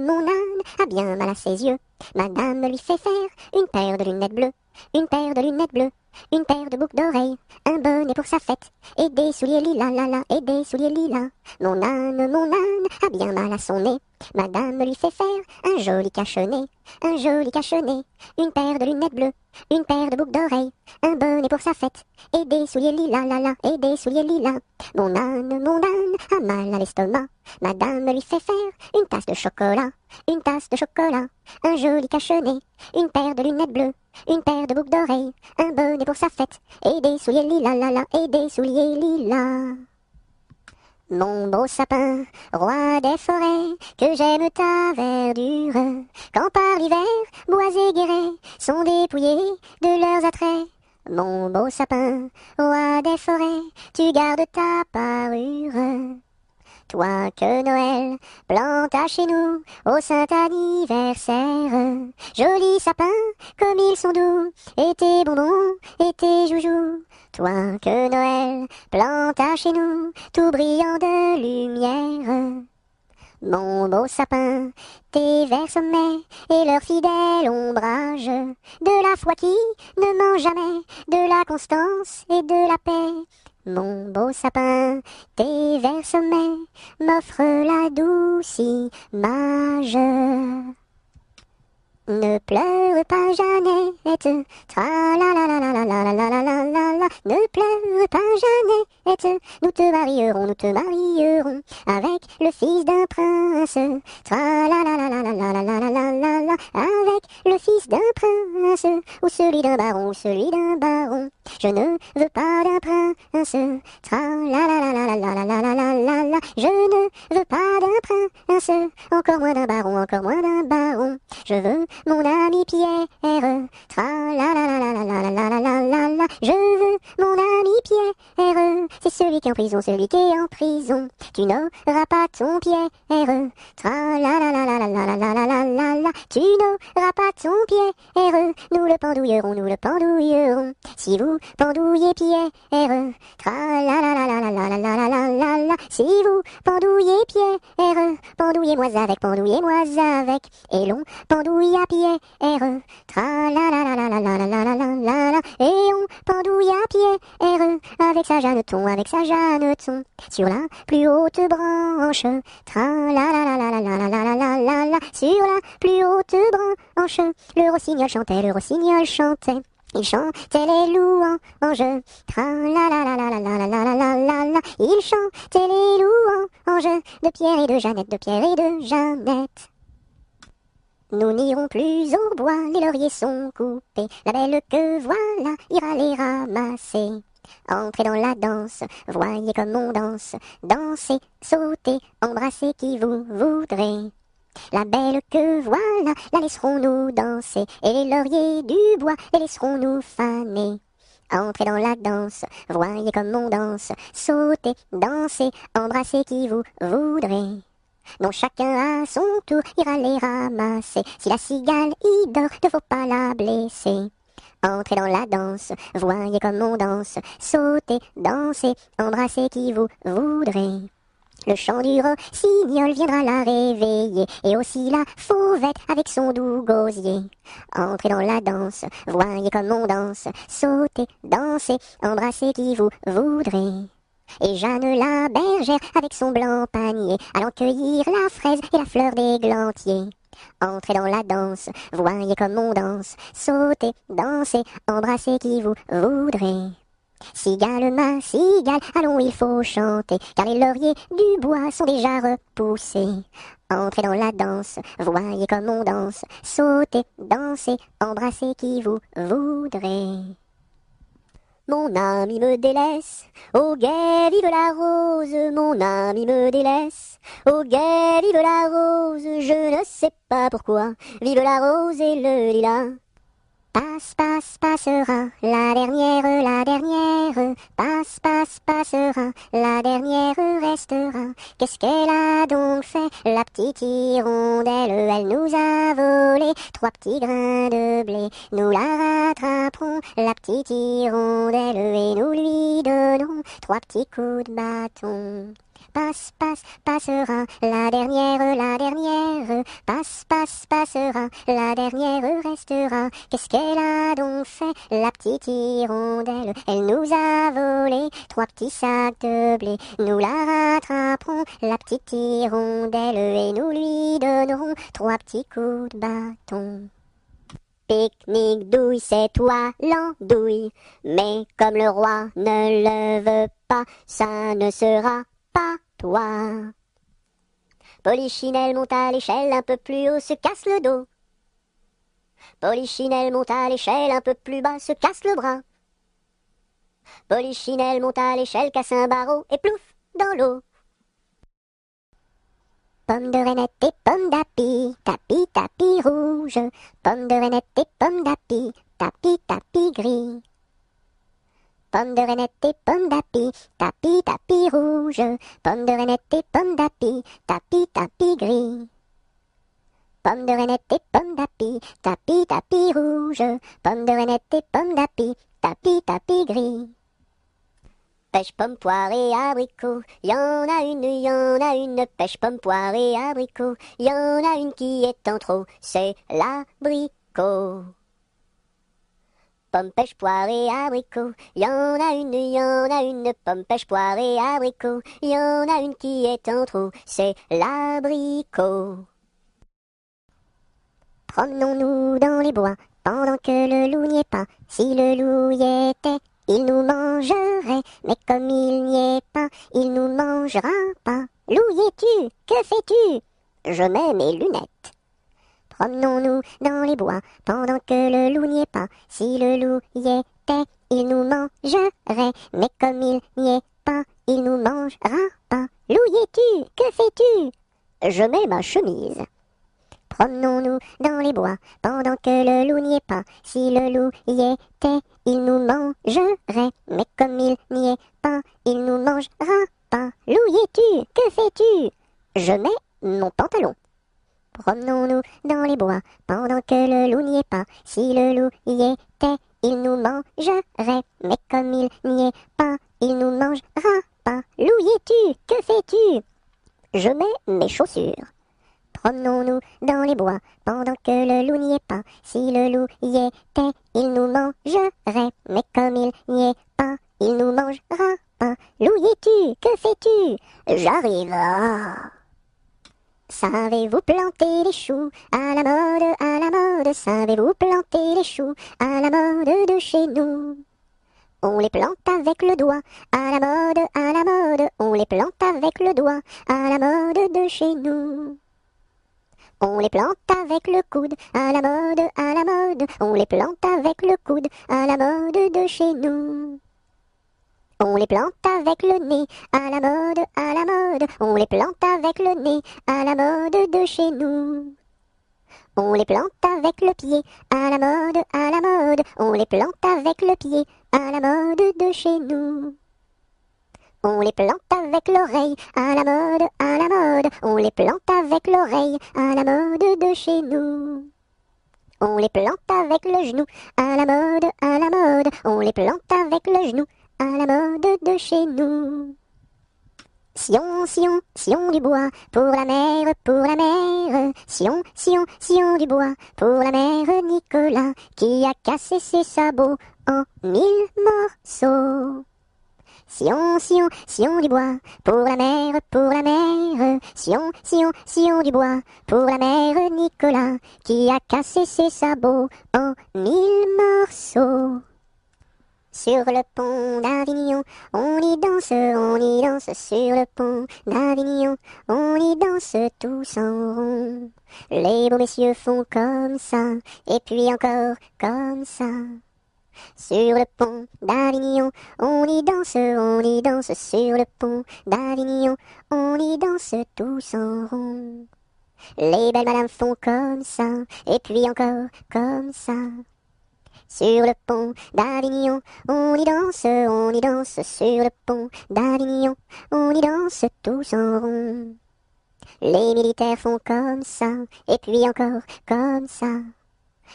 a bien mal à ses yeux. Madame lui fait faire une paire de lunettes bleues, une paire de lunettes bleues, une paire de boucles d'oreilles, un bonnet pour sa fête, et des souliers lilas, la la, et des souliers lilas. Mon âne a bien mal à son nez. Madame lui fait faire un joli cache-nez, un joli cache-nez, une paire de lunettes bleues, une paire de boucles d'oreilles, un bonnet pour sa fête, et des souliers lilas, la la, et des souliers lilas. Mon âne a mal à l'estomac. Madame lui fait faire une tasse de chocolat, une tasse de chocolat, un joli cache-nez, une paire de lunettes bleues, une paire de boucles d'oreilles, un bonnet pour sa fête, et des souliers lilas, la la, et des souliers lilas. Mon beau sapin, roi des forêts, que j'aime ta verdure, quand par l'hiver, bois et guérets sont dépouillés de leurs attraits. Mon beau sapin, roi des forêts, tu gardes ta parure. Toi que Noël planta chez nous au saint anniversaire. Joli sapin, comme ils sont doux, et tes bonbons, et tes joujoux. Toi que Noël planta chez nous, tout brillant de lumière. Mon beau sapin, tes verts sommets et leur fidèle ombrage, de la foi qui ne ment jamais, de la constance et de la paix. Mon beau sapin, tes verts sommets m'offrent la douce image. Ne pleure pas Jeannette, tra la la la la la la la la la la la. Ne pleure pas Jeannette, nous te marierons avec le fils d'un prince. Tra la la la la la la la la la la la, avec le fils d'un prince, ou celui d'un baron, ou celui d'un baron. Je ne veux pas d'un prince, tra la la la la la la la la la la la. Je ne veux pas d'un prince, encore moins d'un baron, encore moins d'un baron. Je veux mon ami Pierre, tra la la la la la la la la la la la. Je veux mon ami Pierre, c'est celui qui est en prison, celui qui est en prison. Tu n'auras pas ton Pierre, tra la la la la la la la la la la la. Tu n'auras pas ton Pierre, nous le pendouillerons, nous le pendouillerons. Si vous pendouillez Pierre, tra la la la la la la la la la la la. Si vous pendouillez Pierre, pendouillez-moi avec, pendouillez-moi avec, et l'on pendouille à Pierre, tra la la la la la la la la la la la, et on pendouille à Pierre, avec sa Jeanneton, avec sa Jeanneton, sur la plus haute branche, tra la la la la la la la la la la la, sur la plus haute branche, le rossignol chantait, le rossignol chantait. Il chantait les louanges, tra la la la la la la la la la la la. Il chantait les louanges de Pierre et de Jeannette, de Pierre et de Jeannette. Nous n'irons plus au bois, les lauriers sont coupés. La belle que voilà ira les ramasser. Entrez dans la danse, voyez comme on danse. Dansez, sautez, embrassez qui vous voudrez. La belle que voilà, la laisserons-nous danser, et les lauriers du bois, les laisserons-nous faner. Entrez dans la danse, voyez comme on danse, sautez, dansez, embrassez qui vous voudrez. Donc chacun à son tour ira les ramasser. Si la cigale y dort, ne faut pas la blesser. Entrez dans la danse, voyez comme on danse, sautez, dansez, embrassez qui vous voudrez. Le chant du rossignol viendra la réveiller, et aussi la fauvette avec son doux gosier. Entrez dans la danse, voyez comme on danse, sautez, dansez, embrassez qui vous voudrez. Et Jeanne la bergère avec son blanc panier, allant cueillir la fraise et la fleur d'églantier. Entrez dans la danse, voyez comme on danse, sautez, dansez, embrassez qui vous voudrez. Cigale, ma cigale, allons, il faut chanter, car les lauriers du bois sont déjà repoussés. Entrez dans la danse, voyez comme on danse, sautez, dansez, embrassez qui vous voudrez. Mon ami me délaisse, au guet vive la rose, mon ami me délaisse, au guet vive la rose, je ne sais pas pourquoi, vive la rose et le lilas. Passe, passe, passera, la dernière, passe, passe, passera, la dernière restera. Qu'est-ce qu'elle a donc fait, la petite hirondelle, elle nous a volé 3 petits grains de blé. Nous la rattraperons, la petite hirondelle, et nous lui donnerons 3 petits coups de bâton. Passe, passe, passera, la dernière, passe, passe, passera, la dernière restera. Qu'est-ce qu'elle a donc fait, la petite hirondelle? Elle nous a volé 3 petits sacs de blé. Nous la rattraperons, la petite hirondelle, et nous lui donnerons 3 petits coups de bâton. Pique-nique douille, c'est toi l'andouille, mais comme le roi ne le veut pas, ça ne sera pas toi. Polichinelle monte à l'échelle, un peu plus haut, se casse le dos. Polichinelle monte à l'échelle, un peu plus bas, se casse le bras. Polichinelle monte à l'échelle, casse un barreau et plouf dans l'eau. Pomme de reinette et pomme d'api, tapis, tapis rouge. Pomme de reinette et pomme d'api, tapis, tapis gris. Pomme de reinette et pomme d'api, tapis, tapis rouge. Pomme de reinette et pomme d'api, tapis, tapis gris. Pomme de reinette et pomme d'api, tapis, tapis rouge. Pomme de reinette et pomme d'api, tapis, tapis gris. Pêche, pomme, poire et abricot, y en a une, pêche, pomme, poire et abricot, y en a une qui est en trop, c'est l'abricot. Pomme, pêche, poire et abricot, y en a une, pomme, pêche, poire et abricot, y en a une qui est en trop, c'est l'abricot. Promenons-nous dans les bois, pendant que le loup n'y est pas, si le loup y était, il nous mangerait, mais comme il n'y est pas, il nous mangera pas. Loup, y es-tu? Que fais-tu? Je mets mes lunettes. Promenons-nous dans les bois, pendant que le loup n'y est pas. Si le loup y était, il nous mangerait, mais comme il n'y est pas, il nous mangera pas. Loup, y es-tu? Que fais-tu? Je mets ma chemise. Promenons-nous dans les bois, pendant que le loup n'y est pas. Si le loup y était, il nous mangerait, mais comme il n'y est pas, il nous mangera pas. Loup, y es-tu? Que fais-tu? Je mets mon pantalon. Promenons-nous dans les bois, pendant que le loup n'y est pas. Si le loup y était, il nous mangerait, mais comme il n'y est pas, il nous mangera pas. Loup, y es-tu? Que fais-tu? Je mets mes chaussures. Promenons-nous dans les bois, pendant que le loup n'y est pas. Si le loup y était, il nous mangerait, mais comme il n'y est pas, il nous mangera pas. Loup, y es-tu? Que fais-tu? J'arrive. Savez-vous planter les choux à la mode, à la mode? Savez-vous planter les choux à la mode de chez nous? On les plante avec le doigt, à la mode, à la mode. On les plante avec le doigt, à la mode de chez nous. On les plante avec le coude, à la mode, à la mode. On les plante avec le coude, à la mode de chez nous. On les plante avec le nez, à la mode, à la mode. On les plante avec le nez, à la mode de chez nous. On les plante avec le pied, à la mode, à la mode. On les plante avec le pied, à la mode de chez nous. On les plante avec l'oreille, à la mode, à la mode. On les plante avec l'oreille, à la mode de chez nous. On les plante avec le genou, à la mode, à la mode. On les plante avec le genou, à la mode de chez nous. Sion, Sion, Sion du bois, pour la mère, pour la mère. Sion, Sion, Sion du bois, pour la mère Nicolas, qui a cassé ses sabots en 1000 morceaux. Sion, Sion, Sion du bois, pour la mère, pour la mère. Sion, Sion, Sion du bois, pour la mère Nicolas, qui a cassé ses sabots en 1000 morceaux. Sur le pont d'Avignon, on y danse sur le pont d'Avignon, on y danse tous en rond. Les beaux messieurs font comme ça, et puis encore comme ça. Sur le pont d'Avignon, on y danse sur le pont d'Avignon, on y danse tous en rond. Les belles madames font comme ça, et puis encore comme ça. Sur le pont d'Avignon, on y danse sur le pont d'Avignon, on y danse tous en rond. Les militaires font comme ça, et puis encore comme ça.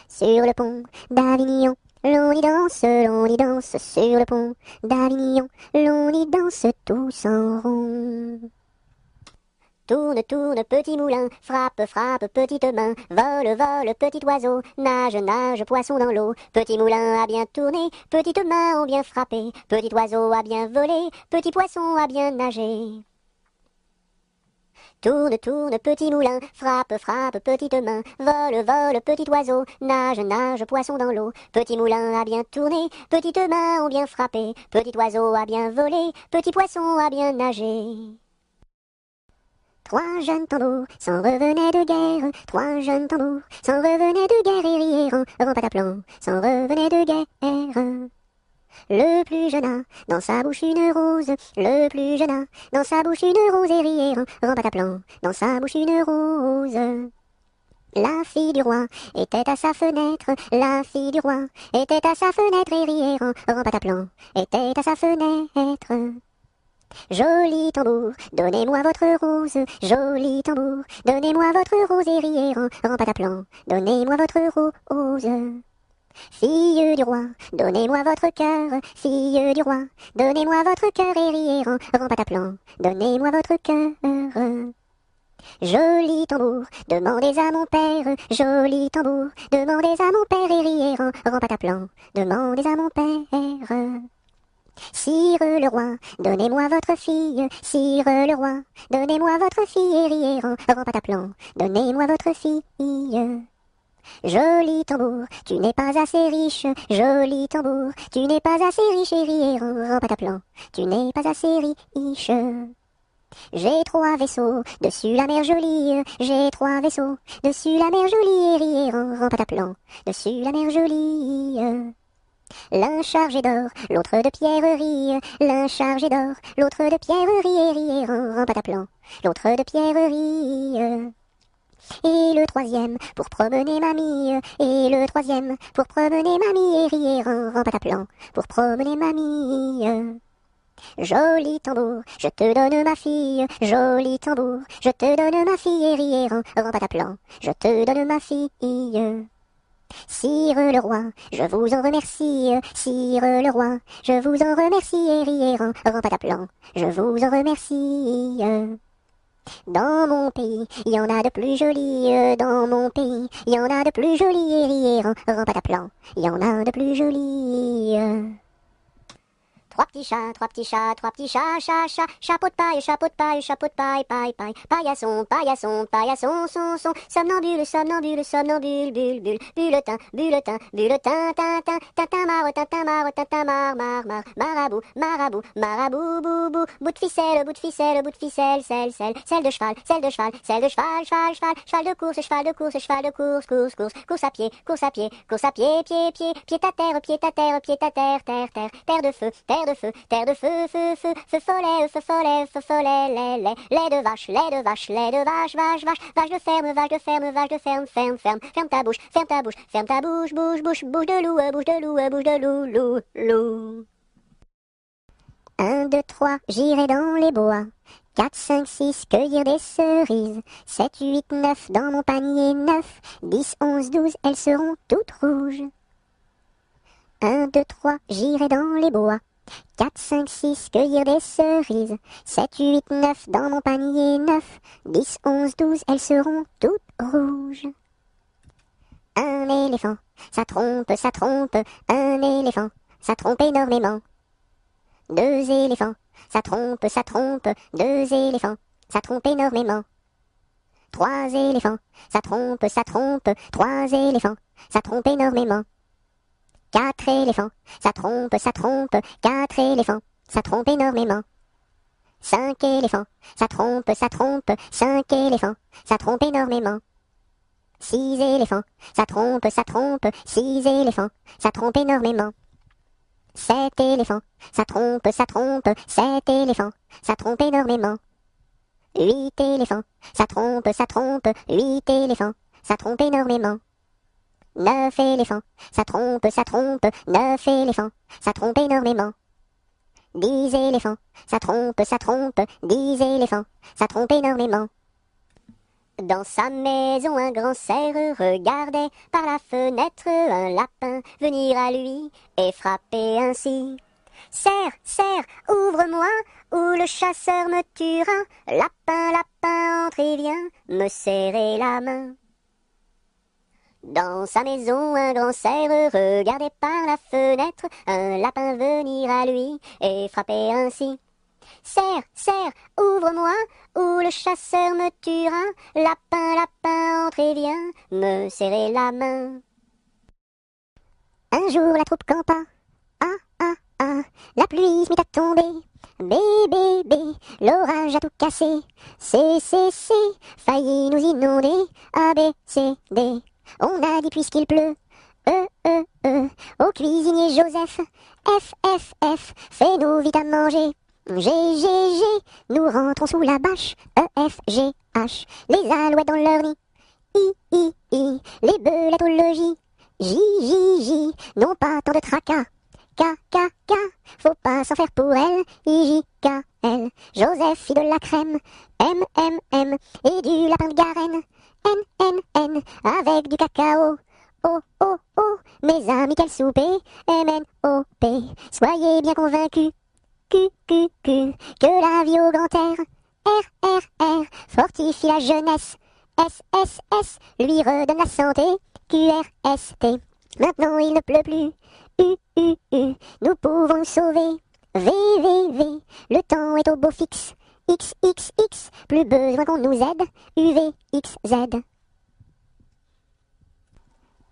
Sur le pont d'Avignon, l'on y danse sur le pont d'Avignon, l'on y danse tous en rond. Tourne, tourne, petit moulin, frappe, frappe, petite main, vole, vole, petit oiseau, nage, nage, poisson dans l'eau. Petit moulin a bien tourné, petites mains ont bien frappé, petit oiseau a bien volé, petit poisson a bien nagé. Tourne, tourne, petit moulin, frappe, frappe, petite main, vole, vole, petit oiseau, nage, nage, poisson dans l'eau. Petit moulin a bien tourné, petites mains ont bien frappé, petit oiseau a bien volé, petit poisson a bien nagé. Trois jeunes tambours s'en revenaient de guerre, trois jeunes tambours s'en revenaient de guerre et rièrent en pataplan, s'en revenaient de guerre. Le plus jeune a dans sa bouche une rose, le plus jeune a dans sa bouche une rose et rièrent en pataplan, dans sa bouche une rose. La fille du roi était à sa fenêtre, la fille du roi était à sa fenêtre et rièrent en pataplan, était à sa fenêtre. Joli tambour, donnez-moi votre rose, joli tambour, donnez-moi votre rose et rièrent en pataplan, donnez-moi votre rose. Fille du roi, donnez-moi votre cœur, fille du roi, donnez-moi votre cœur et rièrent en pataplan, donnez-moi votre cœur. Joli tambour, demandez à mon père, joli tambour, demandez à mon père et rièrent en pataplan, demandez à mon père. Sire le roi, donnez-moi votre fille, sire le roi, donnez-moi votre fille et rièrent en pataplan, donnez-moi votre fille. Joli tambour, tu n'es pas assez riche, joli tambour, tu n'es pas assez riche et rièrent en pataplan, tu n'es pas assez riche. J'ai trois vaisseaux, dessus la mer jolie, j'ai trois vaisseaux, dessus la mer jolie et rièrent en pataplan, dessus la mer jolie. L'un chargé d'or, l'autre de pierreries, l'un chargé d'or, l'autre de pierreries et rièrent en pataplan, l'autre de pierreries. Et le troisième pour promener mamie, et le troisième pour promener mamie et rièrent en pataplan, pour promener mamie. Joli tambour, je te donne ma fille, joli tambour, je te donne ma fille et rièrent en pataplan, je te donne ma fille. Sire le roi, je vous en remercie, sire le roi, je vous en remercie et rièrent en pataplan, je vous en remercie. Dans mon pays, il y en a de plus jolis, dans mon pays, il y en a de plus jolis et rièrent en pataplan, il y en a de plus jolis. Trois petits chats, trois petits chats, trois petits chats, chat, chat, chapeau de paille, chapeau de paille, chapeau de paille, paille, paille, paillasson, paillasson, paillasson, son, somnambule, somnambule, somnambule, bulle, bulle, bulletin, bulletin, bulletin, tintin, tintin, marre, mar, mar, mar, marabout, marabout, marabout, boubou, bout de ficelle, bout de ficelle, bout de ficelle, selle de cheval, selle de cheval, selle de cheval, cheval, cheval, cheval de course, cheval de course, cheval de course, course, course, course à pied, course à pied, course à pied, pied, pied, pied à terre, pied à terre, pied à terre, terre, terre, terre de feu, terre terre de feu, feu, feu follet, lait de vache, lait de vache, lait de vache, vache, vache, vache de ferme, vache de ferme, vache de ferme, ferme, ferme, ferme ta bouche, ferme ta bouche, ferme ta bouche, bouche, bouche, bouche de loup, bouche de loup, bouche de loup, loup, loup. 1, 2, 3, j'irai dans les bois. 4, 5, 6, cueillir des cerises. 7, 8, 9, dans mon panier 9. 10, 11, 12, elles seront toutes rouges. 1, 2, 3, j'irai dans les bois. 4, 5, 6, cueillir des cerises. 7, 8, 9, dans mon panier 9. 10, 11, 12, elles seront toutes rouges. Un éléphant, ça trompe, un éléphant, ça trompe énormément. 2 éléphants, ça trompe, 2 éléphants, ça trompe énormément. 3 éléphants, ça trompe, 3 éléphants, ça trompe énormément. 4 éléphants, ça trompe, 4 éléphants, ça trompe énormément. 5 éléphants, ça trompe, 5 éléphants, ça trompe énormément. 6 éléphants, ça trompe, 6 éléphants, ça trompe énormément. 7 éléphants, ça trompe, 7 éléphants, ça trompe énormément. 8 éléphants, ça trompe, 8 éléphants, ça trompe énormément. 9 éléphants, ça trompe, 9 éléphants, ça trompe énormément. 10 éléphants, ça trompe, 10 éléphants, ça trompe énormément. Dans sa maison, un grand cerf regardait par la fenêtre un lapin venir à lui et frapper ainsi. Cerf, cerf, ouvre-moi, ou le chasseur me tuera. Lapin, lapin, entre et viens me serrer la main. Dans sa maison, un grand cerf regardait par la fenêtre un lapin venir à lui et frapper ainsi. Cerf, cerf, ouvre-moi, ou le chasseur me tuera. Lapin, lapin, entre et viens me serrer la main. Un jour la troupe campa. Ah, ah, ah, la pluie se mit à tomber. Bé, bé, bé, l'orage a tout cassé. C, failli nous inonder. A, B, C, D. On a dit puisqu'il pleut. Au cuisinier Joseph. F, F, F, fais-nous vite à manger. G, G, G, nous rentrons sous la bâche. E, F, G, H, les alouettes dans leur nid. I, les belettes au logis. J, J, J, non pas tant de tracas. K, K, K, faut pas s'en faire pour elle. I, J, K, L, Joseph fit de la crème. M, M, M, et du lapin de Garenne. N, N, N, avec du cacao. O, O, O, mes amis, quel souper. M, N, O, P, soyez bien convaincus. Q, Q, Q, que la vie au grand air. R, R, R, fortifie la jeunesse. S, S, S, lui redonne la santé. Q, R, S, T, maintenant il ne pleut plus. U, U, U, nous pouvons nous sauver. V, V, V, le temps est au beau fixe. X, X, X, plus besoin qu'on nous aide. U, V, X, Z.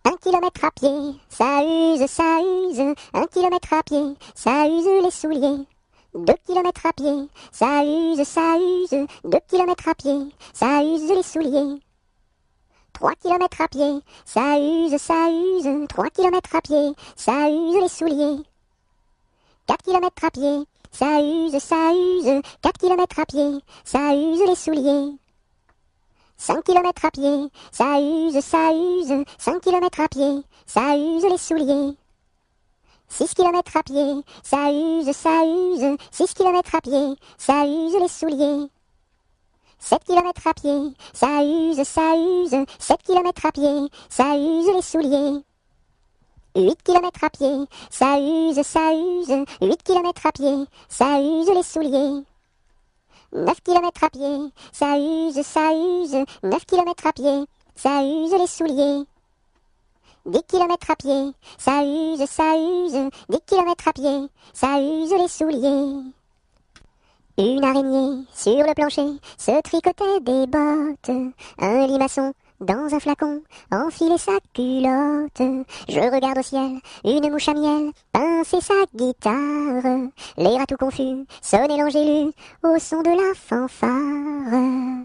1 kilomètre à pied, ça use, ça use. 1 kilomètre à pied, ça use les souliers. 2 kilomètres à pied, ça use, ça use. 2 kilomètres à pied, ça use les souliers. 3 kilomètres à pied, ça use, ça use. 3 kilomètres à pied, ça use les souliers. 4 kilomètres à pied, ça use, ça use. 4 kilomètres à pied, ça use les souliers. 5 kilomètres à pied, ça use, ça use. 5 kilomètres à pied, ça use les souliers. 6 kilomètres à pied, ça use, ça use. 6 kilomètres à pied, ça use les souliers. 7 kilomètres à pied, ça use, ça use. 7 kilomètres à pied, ça use les souliers. 8 kilomètres à pied, ça use, ça use. 8 kilomètres à pied, ça use les souliers. 9 kilomètres à pied, ça use, ça use. 9 kilomètres à pied, ça use les souliers. 10 kilomètres à pied, ça use, ça use. 10 kilomètres à pied, ça use les souliers. Une araignée sur le plancher se tricotait des bottes. Un limaçon dans un flacon enfilait sa culotte. Je regarde au ciel, une mouche à miel pincer sa guitare. Les rats tout confus sonnaient l'angélus au son de la fanfare.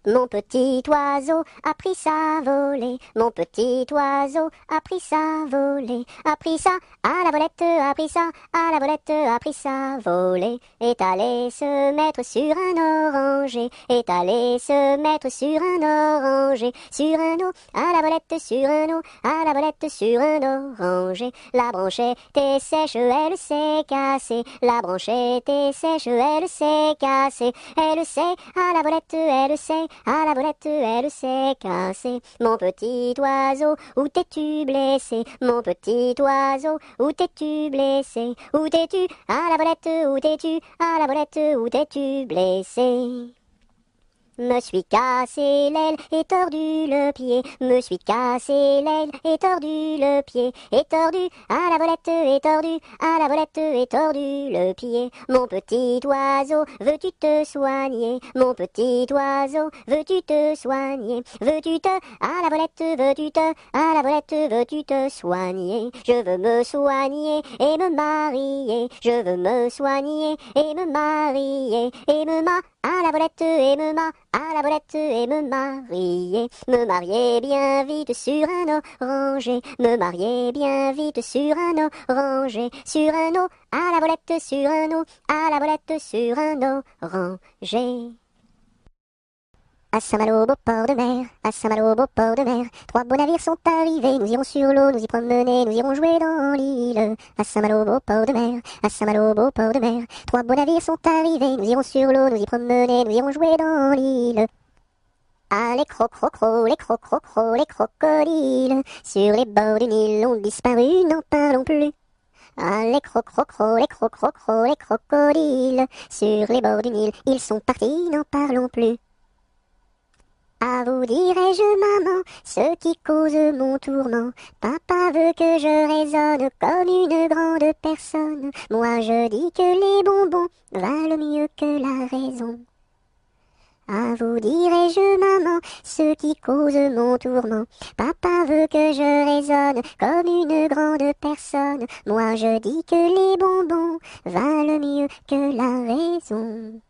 Mon petit oiseau a pris sa volée, mon petit oiseau a pris sa volée, a pris ça à la volette, a pris ça à la volette, a pris sa volée, est allé se mettre sur un oranger, est allé se mettre sur un oranger, sur un eau, à la volette, sur un eau, à la volette, sur un oranger, la branche était sèche, elle s'est cassée, la branche était sèche, elle s'est cassée, elle sait, à la volette, elle sait, à la volette, elle s'est cassée. Mon petit oiseau, où t'es-tu blessé? Mon petit oiseau, où t'es-tu blessé? Où t'es-tu? À la volette, où t'es-tu? À la volette, où t'es-tu blessé? Me suis cassé l'aile et tordu le pied, me suis cassé l'aile et tordu le pied, et tordu à la volette et tordu à la volette et tordu le pied. Mon petit oiseau, veux-tu te soigner? Mon petit oiseau, veux-tu te soigner? Veux-tu te à la volette, veux-tu te à la volette, veux-tu te soigner? Je veux me soigner et me marier, je veux me soigner et me marier et me à la volette et à la volette et me marier bien vite sur un oranger, me marier bien vite sur un oranger, sur un eau, à la volette sur un eau, à la volette sur un oranger. À Saint-Malo, beau port de mer, à Saint-Malo, beau port de mer, trois beaux navires sont arrivés, nous irons sur l'eau, nous y promener, nous irons jouer dans l'île. À Saint-Malo, beau port de mer, à Saint-Malo, beau port de mer, trois beaux navires sont arrivés, nous irons sur l'eau, nous y promener, nous irons jouer dans l'île. Ah, les crocrocros, les crocrocros, les crocodiles, sur les bords du Nil ont disparu, n'en parlons plus. Ah, les crocrocros, les crocrocros, les crocodiles, sur les bords du Nil, ils sont partis, n'en parlons plus. À vous dirai-je, maman, ce qui cause mon tourment. Papa veut que je raisonne comme une grande personne. Moi je dis que les bonbons valent mieux que la raison. À vous dirai-je, maman, ce qui cause mon tourment. Papa veut que je raisonne comme une grande personne. Moi je dis que les bonbons valent mieux que la raison.